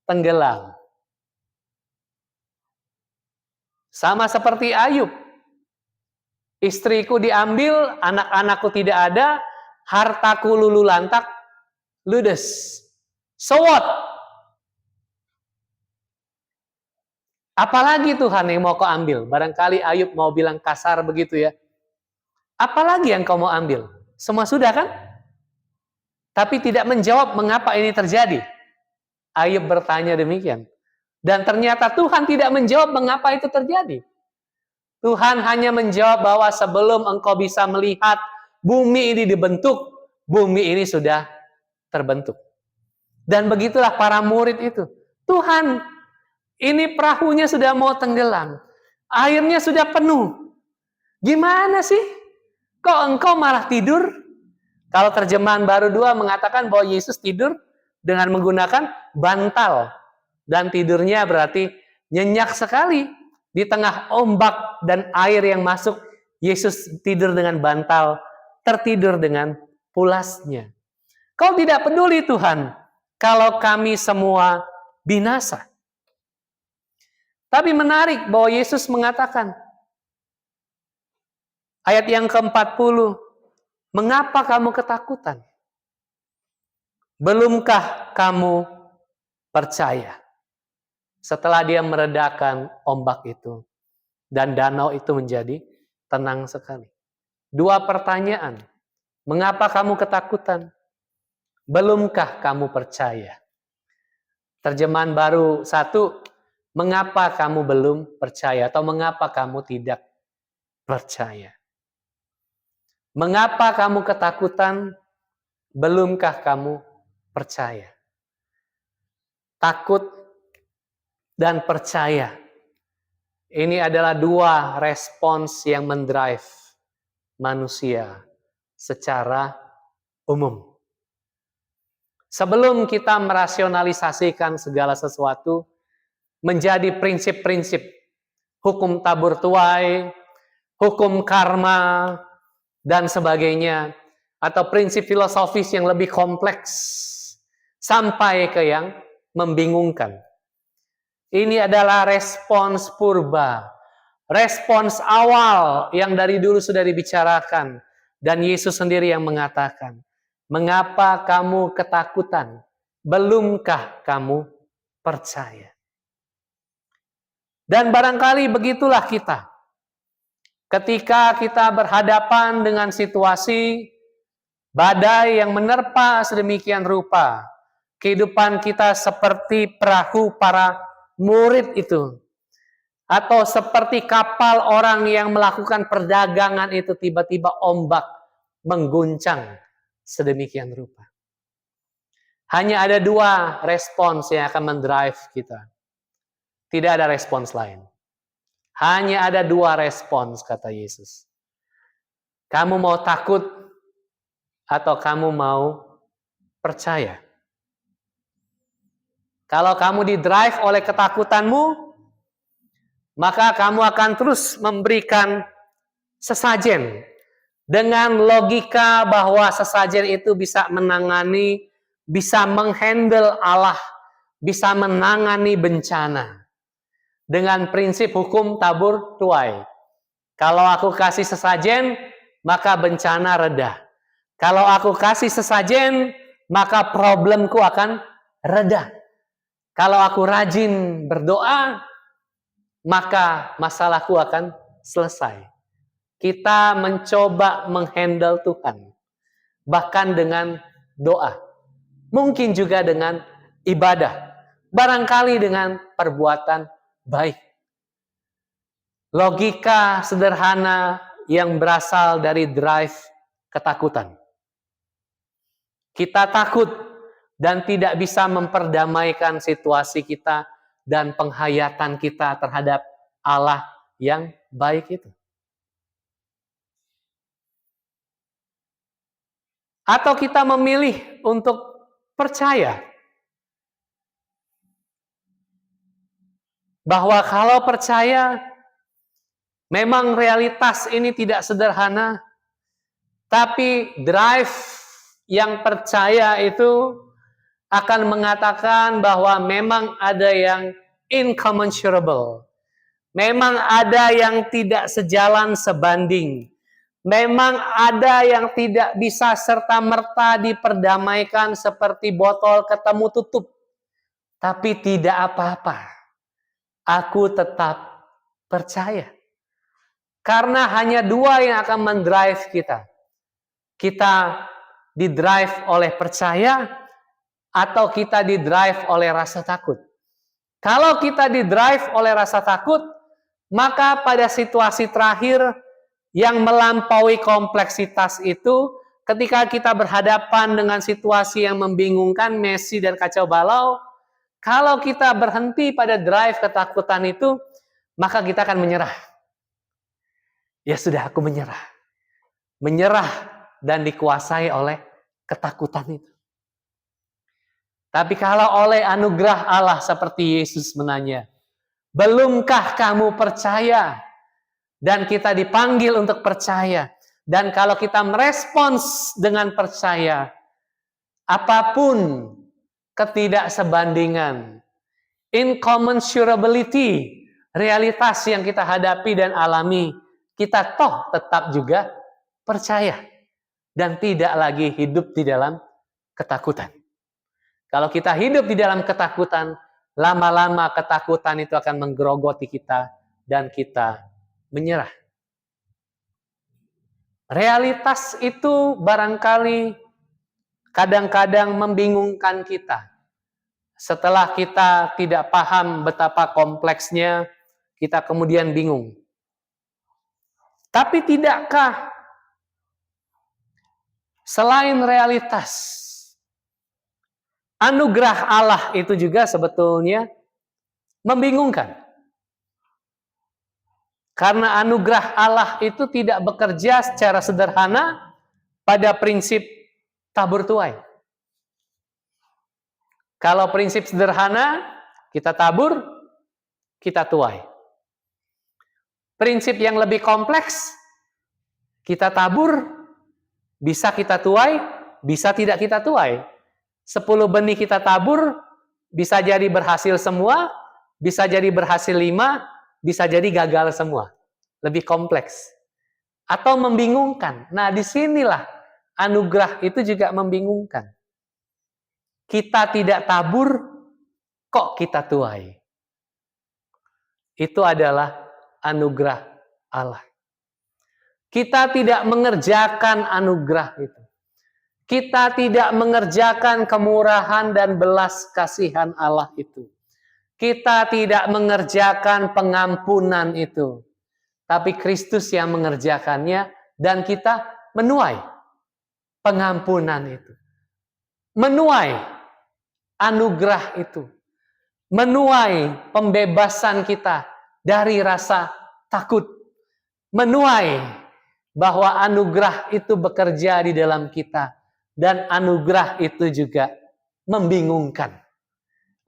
tenggelam. Sama seperti Ayub. Istriku diambil, anak-anakku tidak ada, hartaku lulu lantak, ludes. So what? Apalagi Tuhan yang mau kau ambil? Barangkali Ayub mau bilang kasar begitu ya. Apalagi yang kau mau ambil? Semua sudah kan? Tapi tidak menjawab mengapa ini terjadi. Ayub bertanya demikian. Dan ternyata Tuhan tidak menjawab mengapa itu terjadi. Tuhan hanya menjawab bahwa sebelum engkau bisa melihat bumi ini dibentuk, bumi ini sudah terbentuk. Dan begitulah para murid itu. Tuhan, ini perahunya sudah mau tenggelam. Airnya sudah penuh. Gimana sih? Kok engkau malah tidur? Kalau terjemahan baru 2 mengatakan bahwa Yesus tidur dengan menggunakan bantal. Dan tidurnya berarti nyenyak sekali. Di tengah ombak dan air yang masuk, Yesus tidur dengan bantal, tertidur dengan pulasnya. Kau tidak peduli Tuhan, kalau kami semua binasa. Tapi menarik bahwa Yesus mengatakan, ayat yang ke-40, mengapa kamu ketakutan? Belumkah kamu percaya? Setelah dia meredakan ombak itu, dan danau itu menjadi tenang sekali. 2 pertanyaan, mengapa kamu ketakutan? Belumkah kamu percaya? Terjemahan baru 1, mengapa kamu belum percaya? Atau mengapa kamu tidak percaya? Mengapa kamu ketakutan? Belumkah kamu percaya? Takut dan percaya. Ini adalah 2 respons yang mendrive manusia secara umum. Sebelum kita merasionalisasikan segala sesuatu menjadi prinsip-prinsip hukum tabur tuai, hukum karma, dan sebagainya, atau prinsip filosofis yang lebih kompleks, sampai ke yang membingungkan. Ini adalah respons purba, respons awal yang dari dulu sudah dibicarakan, dan Yesus sendiri yang mengatakan, mengapa kamu ketakutan? Belumkah kamu percaya? Dan barangkali begitulah kita. Ketika kita berhadapan dengan situasi badai yang menerpa sedemikian rupa, kehidupan kita seperti perahu para murid itu. Atau seperti kapal orang yang melakukan perdagangan itu, tiba-tiba ombak mengguncang sedemikian rupa. Hanya ada dua respons yang akan mendrive kita. Tidak ada respons lain. Hanya ada dua respons, kata Yesus. Kamu mau takut atau kamu mau percaya? Kalau kamu didrive oleh ketakutanmu, maka kamu akan terus memberikan sesajen dengan logika bahwa sesajen itu bisa menangani, bisa menghandle Allah, bisa menangani bencana. Dengan prinsip hukum tabur tuai. Kalau aku kasih sesajen, maka bencana reda. Kalau aku kasih sesajen, maka problemku akan reda. Kalau aku rajin berdoa, maka masalahku akan selesai. Kita mencoba menghandle Tuhan. Bahkan dengan doa. Mungkin juga dengan ibadah. Barangkali dengan perbuatan baik. Logika sederhana yang berasal dari drive ketakutan. Kita takut dan tidak bisa memperdamaikan situasi kita dan penghayatan kita terhadap Allah yang baik itu. Atau kita memilih untuk percaya bahwa kalau percaya, memang realitas ini tidak sederhana, tapi drive yang percaya itu akan mengatakan bahwa memang ada yang incommensurable. Memang ada yang tidak sejalan sebanding. Memang ada yang tidak bisa serta-merta diperdamaikan seperti botol ketemu tutup. Tapi tidak apa-apa. Aku tetap percaya. Karena hanya dua yang akan mendrive kita. Kita didrive oleh percaya atau kita didrive oleh rasa takut. Kalau kita didrive oleh rasa takut, maka pada situasi terakhir yang melampaui kompleksitas itu, ketika kita berhadapan dengan situasi yang membingungkan, messy dan kacau balau, kalau kita berhenti pada drive ketakutan itu, maka kita akan menyerah. Ya sudah, aku menyerah. Menyerah dan dikuasai oleh ketakutan itu. Tapi kalau oleh anugerah Allah seperti Yesus menanya, belumkah kamu percaya? Dan kita dipanggil untuk percaya. Dan kalau kita merespons dengan percaya, apapun ketidaksebandingan, incommensurability, realitas yang kita hadapi dan alami, kita toh tetap juga percaya. Dan tidak lagi hidup di dalam ketakutan. Kalau kita hidup di dalam ketakutan, lama-lama ketakutan itu akan menggerogoti kita dan kita menyerah. Realitas itu barangkali kadang-kadang membingungkan kita. Setelah kita tidak paham betapa kompleksnya, kita kemudian bingung. Tapi tidakkah selain realitas, anugerah Allah itu juga sebetulnya membingungkan? Karena anugerah Allah itu tidak bekerja secara sederhana pada prinsip tabur tuai. Kalau prinsip sederhana, kita tabur, kita tuai. Prinsip yang lebih kompleks, kita tabur, bisa kita tuai, bisa tidak kita tuai. 10 benih kita tabur, bisa jadi berhasil semua, bisa jadi berhasil 5, bisa jadi gagal semua. Lebih kompleks. Atau membingungkan. Nah, disinilah anugerah itu juga membingungkan. Kita tidak tabur, kok kita tuai. Itu adalah anugerah Allah. Kita tidak mengerjakan anugerah itu. Kita tidak mengerjakan kemurahan dan belas kasihan Allah itu. Kita tidak mengerjakan pengampunan itu. Tapi Kristus yang mengerjakannya dan kita menuai pengampunan itu. Menuai anugerah itu. Menuai pembebasan kita dari rasa takut. Menuai bahwa anugerah itu bekerja di dalam kita. Dan anugerah itu juga membingungkan.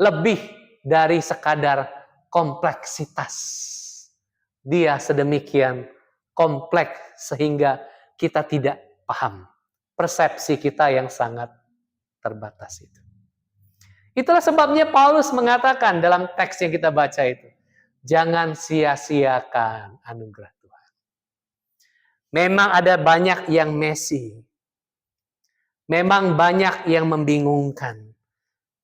Lebih dari sekadar kompleksitas. Dia sedemikian kompleks sehingga kita tidak paham. Persepsi kita yang sangat terbatas itu. Itulah sebabnya Paulus mengatakan dalam teks yang kita baca itu. Jangan sia-siakan anugerah Tuhan. Memang ada banyak yang messy. Memang banyak yang membingungkan.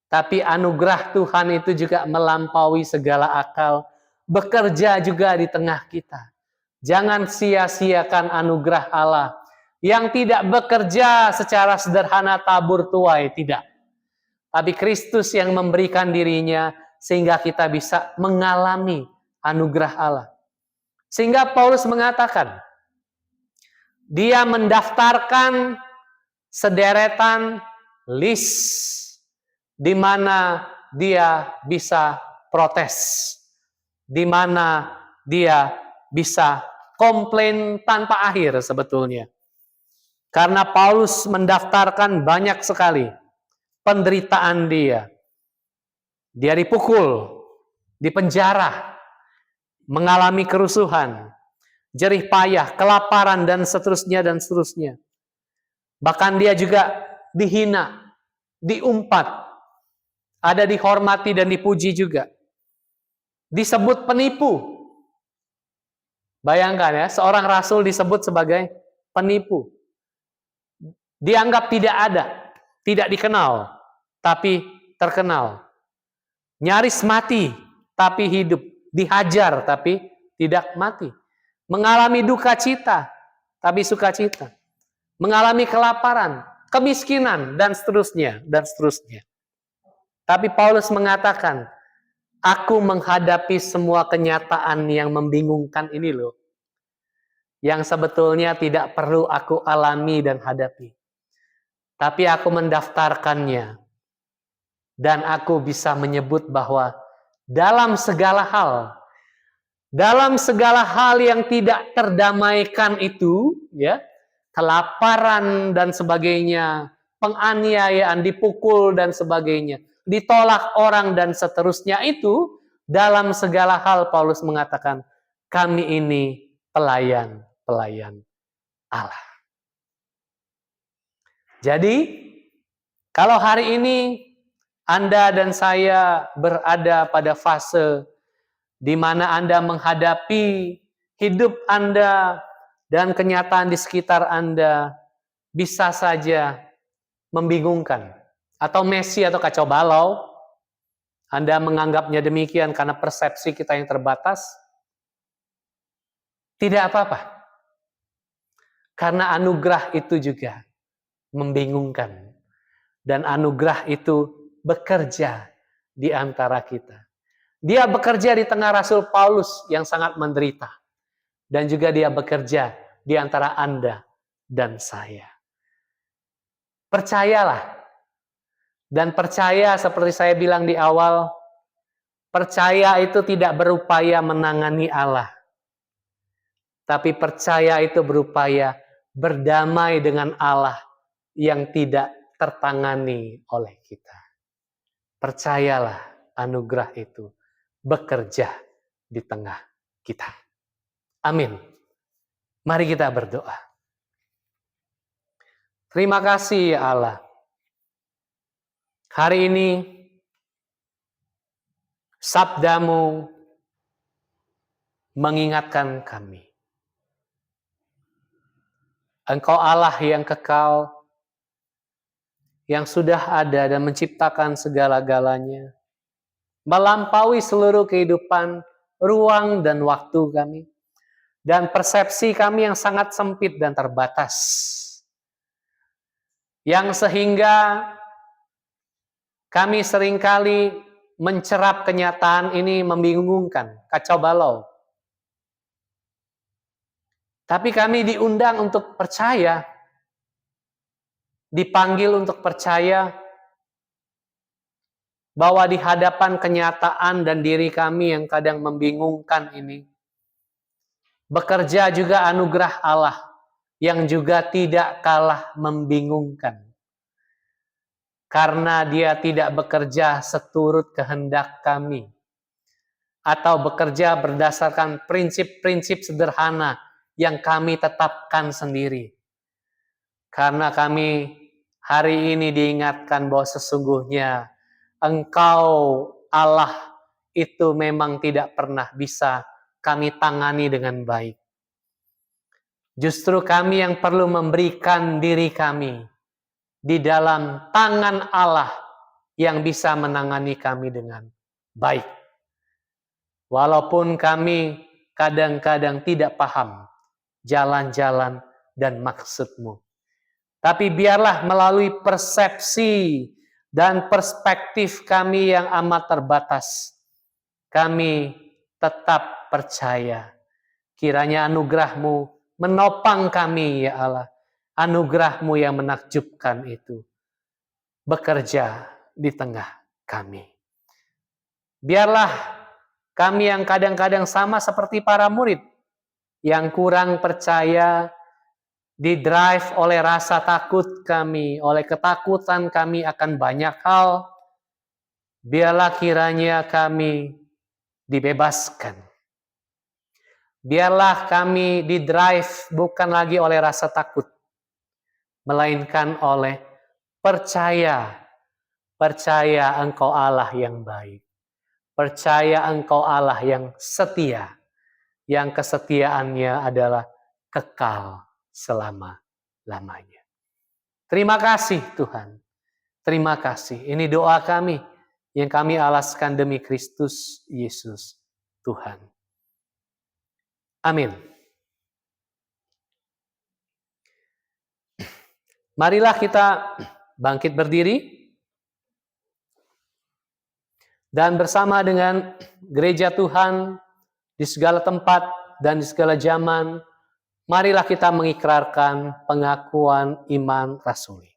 Tapi anugerah Tuhan itu juga melampaui segala akal. Bekerja juga di tengah kita. Jangan sia-siakan anugerah Allah. Yang tidak bekerja secara sederhana tabur tuai. Tidak. Tapi Kristus yang memberikan dirinya. Sehingga kita bisa mengalami anugerah Allah. Sehingga Paulus mengatakan. Dia mendaftarkan sederetan list di mana dia bisa protes, di mana dia bisa komplain tanpa akhir sebetulnya. Karena Paulus mendaftarkan banyak sekali penderitaan dia. Dia dipukul, dipenjara, mengalami kerusuhan, jerih payah, kelaparan dan seterusnya dan seterusnya. Bahkan dia juga dihina, diumpat, ada dihormati dan dipuji juga. Disebut penipu. Bayangkan ya, seorang rasul disebut sebagai penipu. Dianggap tidak ada, tidak dikenal, tapi terkenal. Nyaris mati, tapi hidup. Dihajar, tapi tidak mati. Mengalami duka cita, tapi sukacita. Mengalami kelaparan, kemiskinan, dan seterusnya, dan seterusnya. Tapi Paulus mengatakan, aku menghadapi semua kenyataan yang membingungkan ini loh. Yang sebetulnya tidak perlu aku alami dan hadapi. Tapi aku mendaftarkannya. Dan aku bisa menyebut bahwa dalam segala hal yang tidak terdamaikan itu, ya, kelaparan dan sebagainya, penganiayaan, dipukul dan sebagainya, ditolak orang dan seterusnya itu, dalam segala hal Paulus mengatakan, kami ini pelayan Allah. Jadi, kalau hari ini Anda dan saya berada pada fase di mana Anda menghadapi hidup Anda dan kenyataan di sekitar Anda bisa saja membingungkan. Atau messy atau kacau balau. Anda menganggapnya demikian karena persepsi kita yang terbatas. Tidak apa-apa. Karena anugerah itu juga membingungkan. Dan anugerah itu bekerja di antara kita. Dia bekerja di tengah Rasul Paulus yang sangat menderita. Dan juga dia bekerja di antara Anda dan saya. Percayalah. Dan percaya seperti saya bilang di awal, percaya itu tidak berupaya menangani Allah. Tapi percaya itu berupaya berdamai dengan Allah yang tidak tertangani oleh kita. Percayalah anugerah itu bekerja di tengah kita. Amin. Mari kita berdoa. Terima kasih ya Allah. Hari ini sabdamu mengingatkan kami. Engkau Allah yang kekal, yang sudah ada dan menciptakan segala-galanya, melampaui seluruh kehidupan, ruang dan waktu kami, dan persepsi kami yang sangat sempit dan terbatas. yang sehingga kami seringkali mencerap kenyataan ini membingungkan, kacau balau. Tapi kami diundang untuk percaya, dipanggil untuk percaya bahwa di hadapan kenyataan dan diri kami yang kadang membingungkan ini, bekerja juga anugerah Allah yang juga tidak kalah membingungkan. Karena Dia tidak bekerja seturut kehendak kami, atau bekerja berdasarkan prinsip-prinsip sederhana yang kami tetapkan sendiri. Karena kami hari ini diingatkan bahwa sesungguhnya Engkau Allah itu memang tidak pernah bisa kami tangani dengan baik. Justru kami yang perlu memberikan diri kami di dalam tangan Allah yang bisa menangani kami dengan baik. Walaupun kami kadang-kadang tidak paham jalan-jalan dan maksud-Mu. Tapi biarlah melalui persepsi dan perspektif kami yang amat terbatas, kami tetap percaya. Kiranya anugerah-Mu menopang kami, ya Allah. Anugerah-Mu yang menakjubkan itu bekerja di tengah kami. Biarlah kami yang kadang-kadang sama seperti para murid yang kurang percaya, didrive oleh rasa takut kami, oleh ketakutan kami akan banyak hal. Biarlah kiranya kami dibebaskan. Biarlah kami didrive bukan lagi oleh rasa takut, melainkan oleh percaya. Percaya Engkau Allah yang baik. Percaya Engkau Allah yang setia. Yang kesetiaannya adalah kekal selama-lamanya. Terima kasih Tuhan. Terima kasih. Ini doa kami yang kami alaskan demi Kristus Yesus Tuhan. Amin. Marilah kita bangkit berdiri dan bersama dengan gereja Tuhan di segala tempat dan di segala zaman, marilah kita mengikrarkan pengakuan iman rasuli.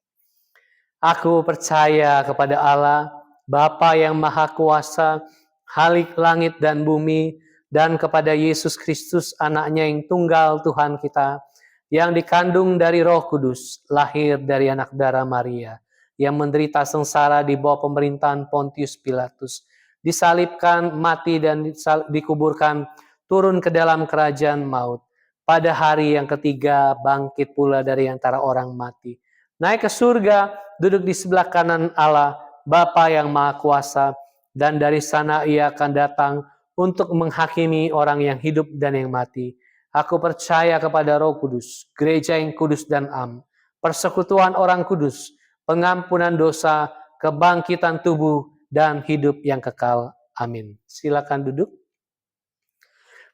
Aku percaya kepada Allah, Bapa yang Maha Kuasa, Khalik langit dan bumi, dan kepada Yesus Kristus, anaknya yang tunggal Tuhan kita, yang dikandung dari Roh Kudus, lahir dari anak darah Maria, yang menderita sengsara di bawah pemerintahan Pontius Pilatus, disalibkan, mati dan dikuburkan, turun ke dalam kerajaan maut. Pada hari yang ketiga bangkit pula dari antara orang mati, naik ke surga, duduk di sebelah kanan Allah, Bapa yang Maha Kuasa, dan dari sana Ia akan datang untuk menghakimi orang yang hidup dan yang mati. Aku percaya kepada Roh Kudus, gereja yang kudus dan am, persekutuan orang kudus, pengampunan dosa, kebangkitan tubuh, dan hidup yang kekal. Amin. Silakan duduk.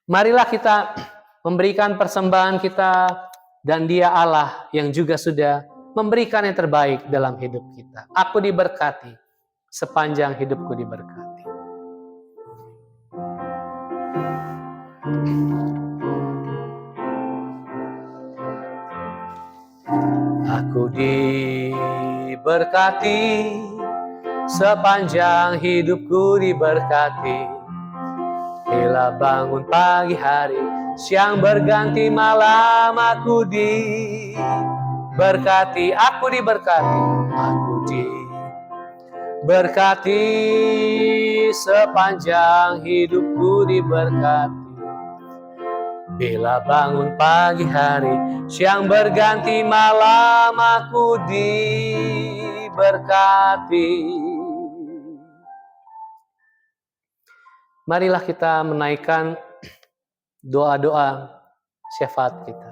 Marilah kita memberikan persembahan kita, dan Dia Allah yang juga sudah memberikan yang terbaik dalam hidup kita. Aku diberkati, sepanjang hidupku diberkati. Aku diberkati, sepanjang hidupku diberkati. Bila bangun pagi hari, siang berganti malam, aku diberkati. Aku diberkati, aku diberkati, sepanjang hidupku diberkati. Bila bangun pagi hari, siang berganti malam, aku diberkati. Marilah kita menaikkan doa-doa syafaat kita.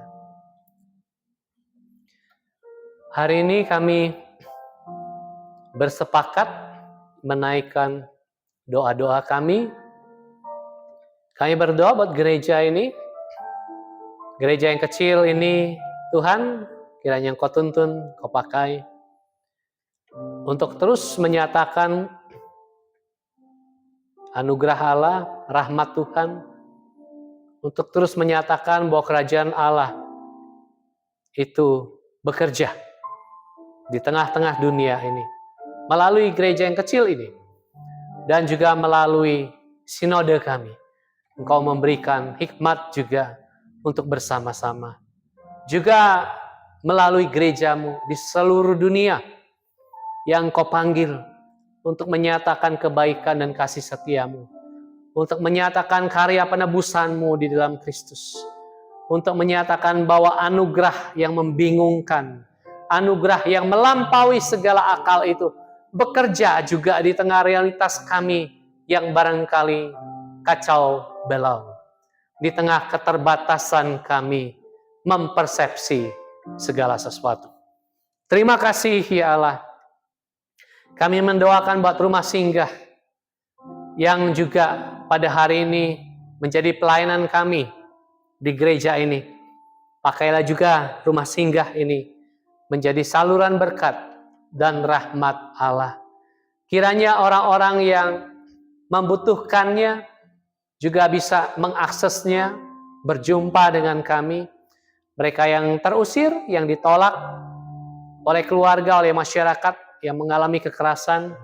Hari ini kami bersepakat menaikkan doa-doa kami. Kami berdoa buat gereja ini. Gereja yang kecil ini, Tuhan, kiranya Engkau tuntun, Kau pakai. untuk terus menyatakan anugerah Allah, rahmat Tuhan, untuk terus menyatakan bahwa kerajaan Allah itu bekerja di tengah-tengah dunia ini, melalui gereja yang kecil ini, dan juga melalui sinode kami. Engkau memberikan hikmat juga untuk bersama-sama. Juga melalui gerejamu di seluruh dunia yang Engkau panggil untuk menyatakan kebaikan dan kasih setiamu, untuk menyatakan karya penebusanmu di dalam Kristus, untuk menyatakan bahwa anugerah yang membingungkan, anugerah yang melampaui segala akal itu bekerja juga di tengah realitas kami yang barangkali kacau balau, di tengah keterbatasan kami mempersepsi segala sesuatu. Terima kasih ya Allah. Kami mendoakan buat rumah singgah yang juga pada hari ini menjadi pelayanan kami di gereja ini. Pakailah juga rumah singgah ini menjadi saluran berkat dan rahmat Allah. Kiranya orang-orang yang membutuhkannya juga bisa mengaksesnya, berjumpa dengan kami. Mereka yang terusir, yang ditolak oleh keluarga, oleh masyarakat yang mengalami kekerasan,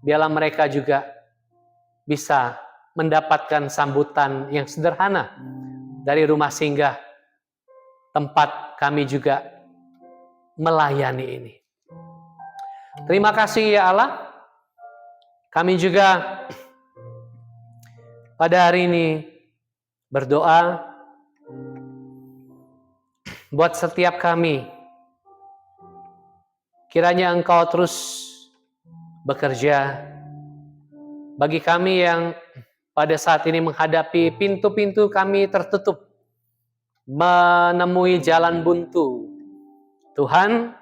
biarlah mereka juga bisa mendapatkan sambutan yang sederhana dari rumah singgah tempat kami juga melayani ini. Terima kasih ya Allah. Kami juga pada hari ini berdoa buat setiap kami. Kiranya Engkau terus bekerja bagi kami yang pada saat ini menghadapi pintu-pintu kami tertutup, menemui jalan buntu. Tuhan,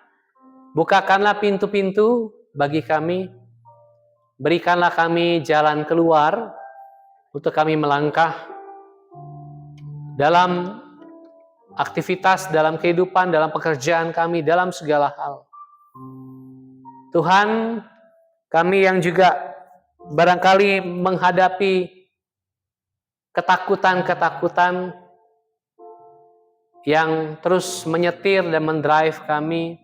bukakanlah pintu-pintu bagi kami. Berikanlah kami jalan keluar untuk kami melangkah dalam aktivitas, dalam kehidupan, dalam pekerjaan kami, dalam segala hal. Tuhan, kami yang juga barangkali menghadapi ketakutan-ketakutan yang terus menyetir dan mendrive kami,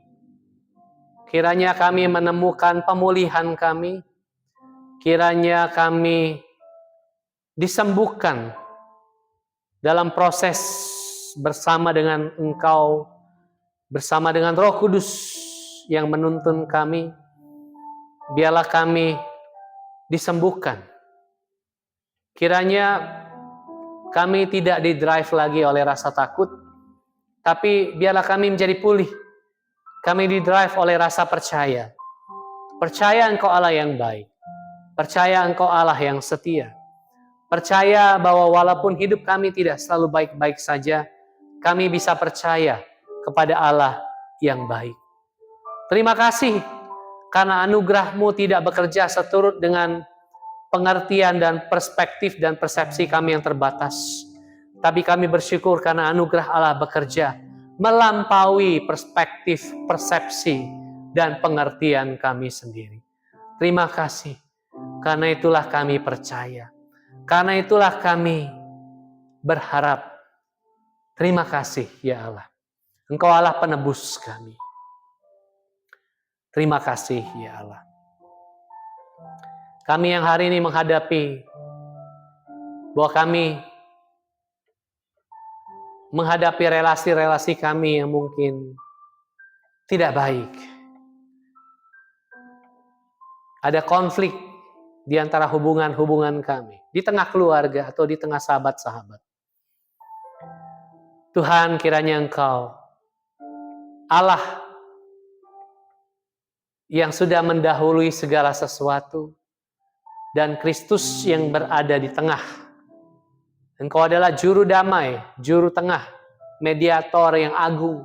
kiranya kami menemukan pemulihan kami, kiranya kami disembuhkan dalam proses bersama dengan Engkau, bersama dengan Roh Kudus yang menuntun kami. Biarlah kami disembuhkan. Kiranya kami tidak didrive lagi oleh rasa takut, tapi biarlah kami menjadi pulih. Kami didrive oleh rasa percaya. Percaya Engkau Allah yang baik. Percaya Engkau Allah yang setia. Percaya bahwa walaupun hidup kami tidak selalu baik-baik saja, kami bisa percaya kepada Allah yang baik. Terima kasih karena anugerah-Mu tidak bekerja seturut dengan pengertian dan perspektif dan persepsi kami yang terbatas. Tapi kami bersyukur karena anugerah Allah bekerja melampaui perspektif, persepsi, dan pengertian kami sendiri. Terima kasih. Karena itulah kami percaya. Karena itulah kami berharap. Terima kasih ya Allah. Engkau Allah penebus kami. Terima kasih ya Allah. Kami yang hari ini menghadapi bahwa kami menghadapi relasi-relasi kami yang mungkin tidak baik. Ada konflik di antara hubungan-hubungan kami, di tengah keluarga atau di tengah sahabat-sahabat. Tuhan, kiranya Engkau, Allah yang sudah mendahului segala sesuatu, dan Kristus yang berada di tengah. Engkau adalah juru damai, juru tengah, mediator yang agung.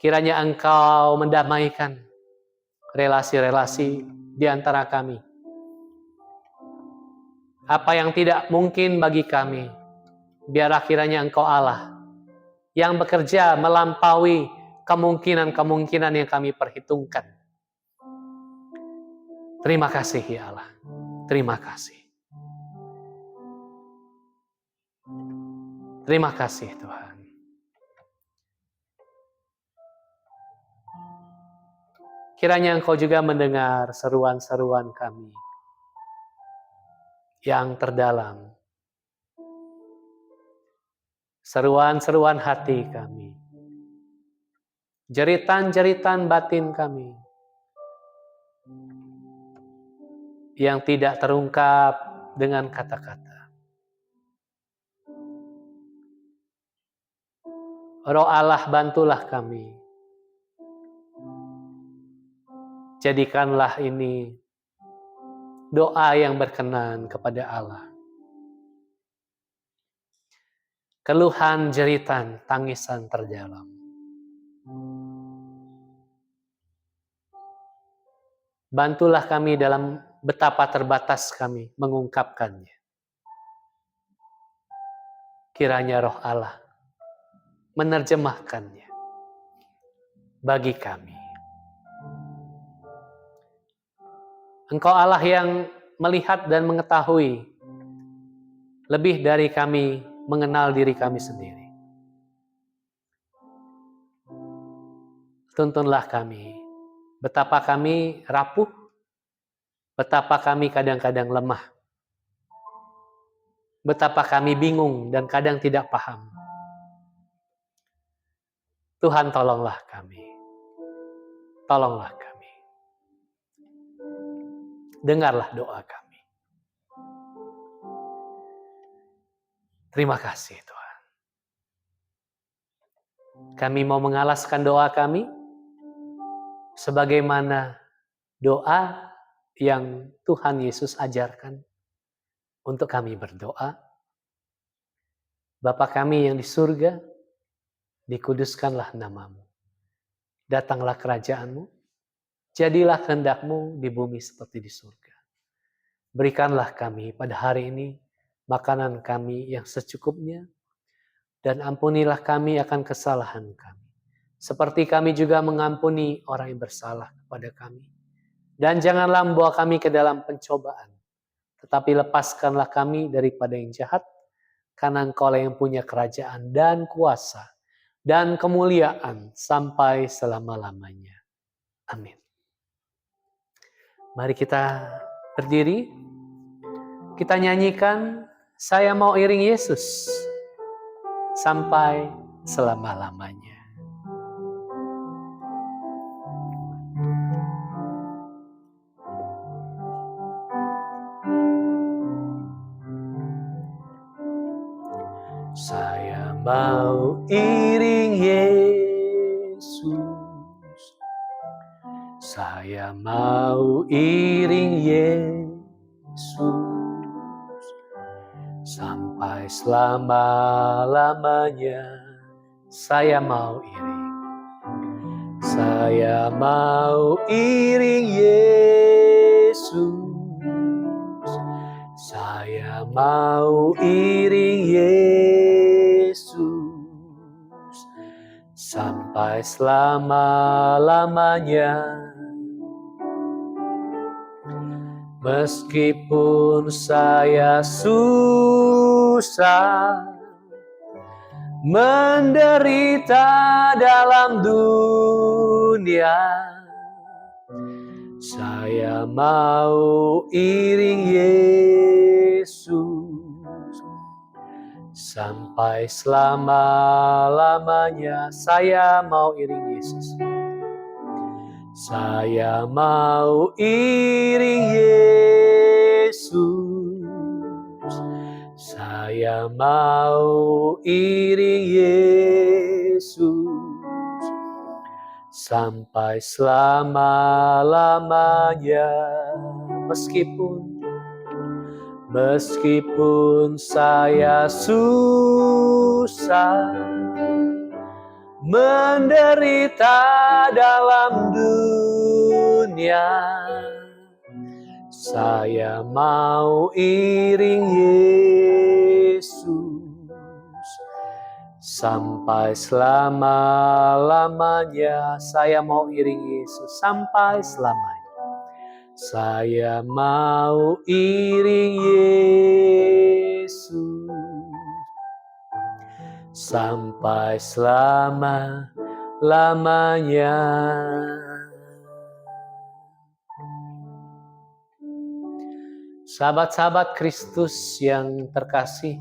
Kiranya Engkau mendamaikan relasi-relasi di antara kami. Apa yang tidak mungkin bagi kami, biarlah kiranya Engkau Allah yang bekerja melampaui kemungkinan-kemungkinan yang kami perhitungkan. Terima kasih ya Allah. Terima kasih. Terima kasih Tuhan. Kiranya Engkau juga mendengar seruan-seruan kami yang terdalam. Seruan-seruan hati kami. Jeritan-jeritan batin kami. Yang tidak terungkap dengan kata-kata. Roh Allah, bantulah kami. Jadikanlah ini doa yang berkenan kepada Allah. Keluhan, jeritan, tangisan terdalam. Bantulah kami dalam betapa terbatas kami mengungkapkannya. Kiranya Roh Allah menerjemahkannya bagi kami. Engkau Allah yang melihat dan mengetahui lebih dari kami mengenal diri kami sendiri. Tuntunlah kami, betapa kami rapuh, betapa kami kadang-kadang lemah, betapa kami bingung dan kadang tidak paham. Tuhan, tolonglah kami. Tolonglah kami. Dengarlah doa kami. Terima kasih Tuhan. Kami mau mengalaskan doa kami sebagaimana doa yang Tuhan Yesus ajarkan untuk kami berdoa. Bapa kami yang di surga, dikuduskanlah namamu. Datanglah kerajaanmu, jadilah kehendak-Mu di bumi seperti di surga. Berikanlah kami pada hari ini makanan kami yang secukupnya, dan ampunilah kami akan kesalahan kami, seperti kami juga mengampuni orang yang bersalah kepada kami. Dan janganlah membawa kami ke dalam pencobaan, tetapi lepaskanlah kami daripada yang jahat, karena Engkau yang punya kerajaan dan kuasa dan kemuliaan sampai selama-lamanya. Amin. Mari kita berdiri, kita nyanyikan Saya Mau Iring Yesus sampai selama-lamanya. Saya mau iring Yesus. Saya mau iring Yesus sampai selama-lamanya. Saya mau iring. Saya mau iring Yesus. Saya mau iring Yesus sampai selama-lamanya. Meskipun saya susah menderita dalam dunia, saya mau iring Yesus sampai selama-lamanya. Saya mau iring Yesus. Saya mau iring Yesus. Saya mau iring Yesus sampai selama-lamanya. Meskipun saya susah menderita dalam dunia, saya mau iring Yesus sampai selama-lamanya. Saya mau iring Yesus sampai selamanya. Saya mau iring Yesus sampai selama-lamanya. Sahabat-sahabat Kristus yang terkasih,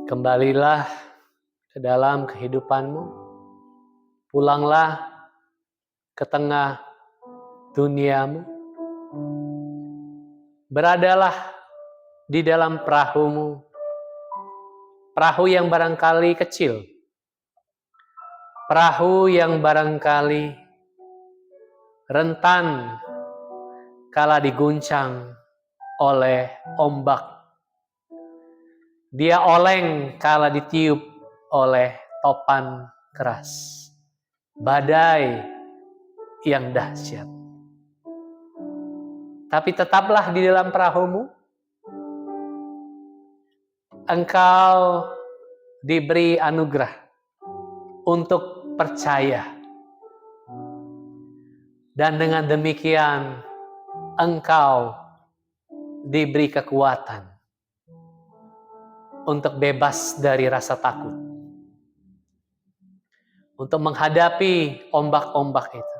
kembalilah ke dalam kehidupanmu. Pulanglah ke tengah duniamu. Beradalah di dalam perahumu. Perahu yang barangkali kecil. Perahu yang barangkali rentan kala diguncang oleh ombak. Dia oleng kala ditiup oleh topan keras. Badai yang dahsyat. Tapi tetaplah di dalam perahumu. Engkau diberi anugerah untuk percaya. Dan dengan demikian engkau diberi kekuatan untuk bebas dari rasa takut. Untuk menghadapi ombak-ombak itu.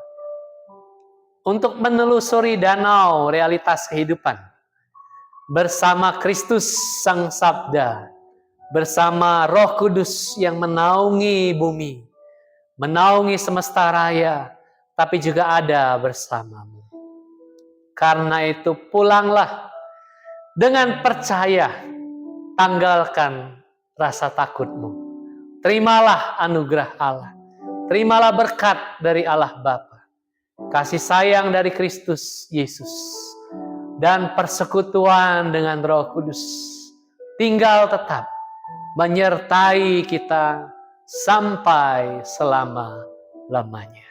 Untuk menelusuri danau realitas kehidupan. Bersama Kristus Sang Sabda. Bersama Roh Kudus yang menaungi bumi. Menaungi semesta raya. Tapi juga ada bersamamu. Karena itu pulanglah dengan percaya. Tanggalkan rasa takutmu. Terimalah anugerah Allah. Terimalah berkat dari Allah Bapa. Kasih sayang dari Kristus Yesus. Dan persekutuan dengan Roh Kudus. Tinggal tetap menyertai kita sampai selama-lamanya.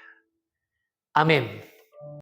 Amin.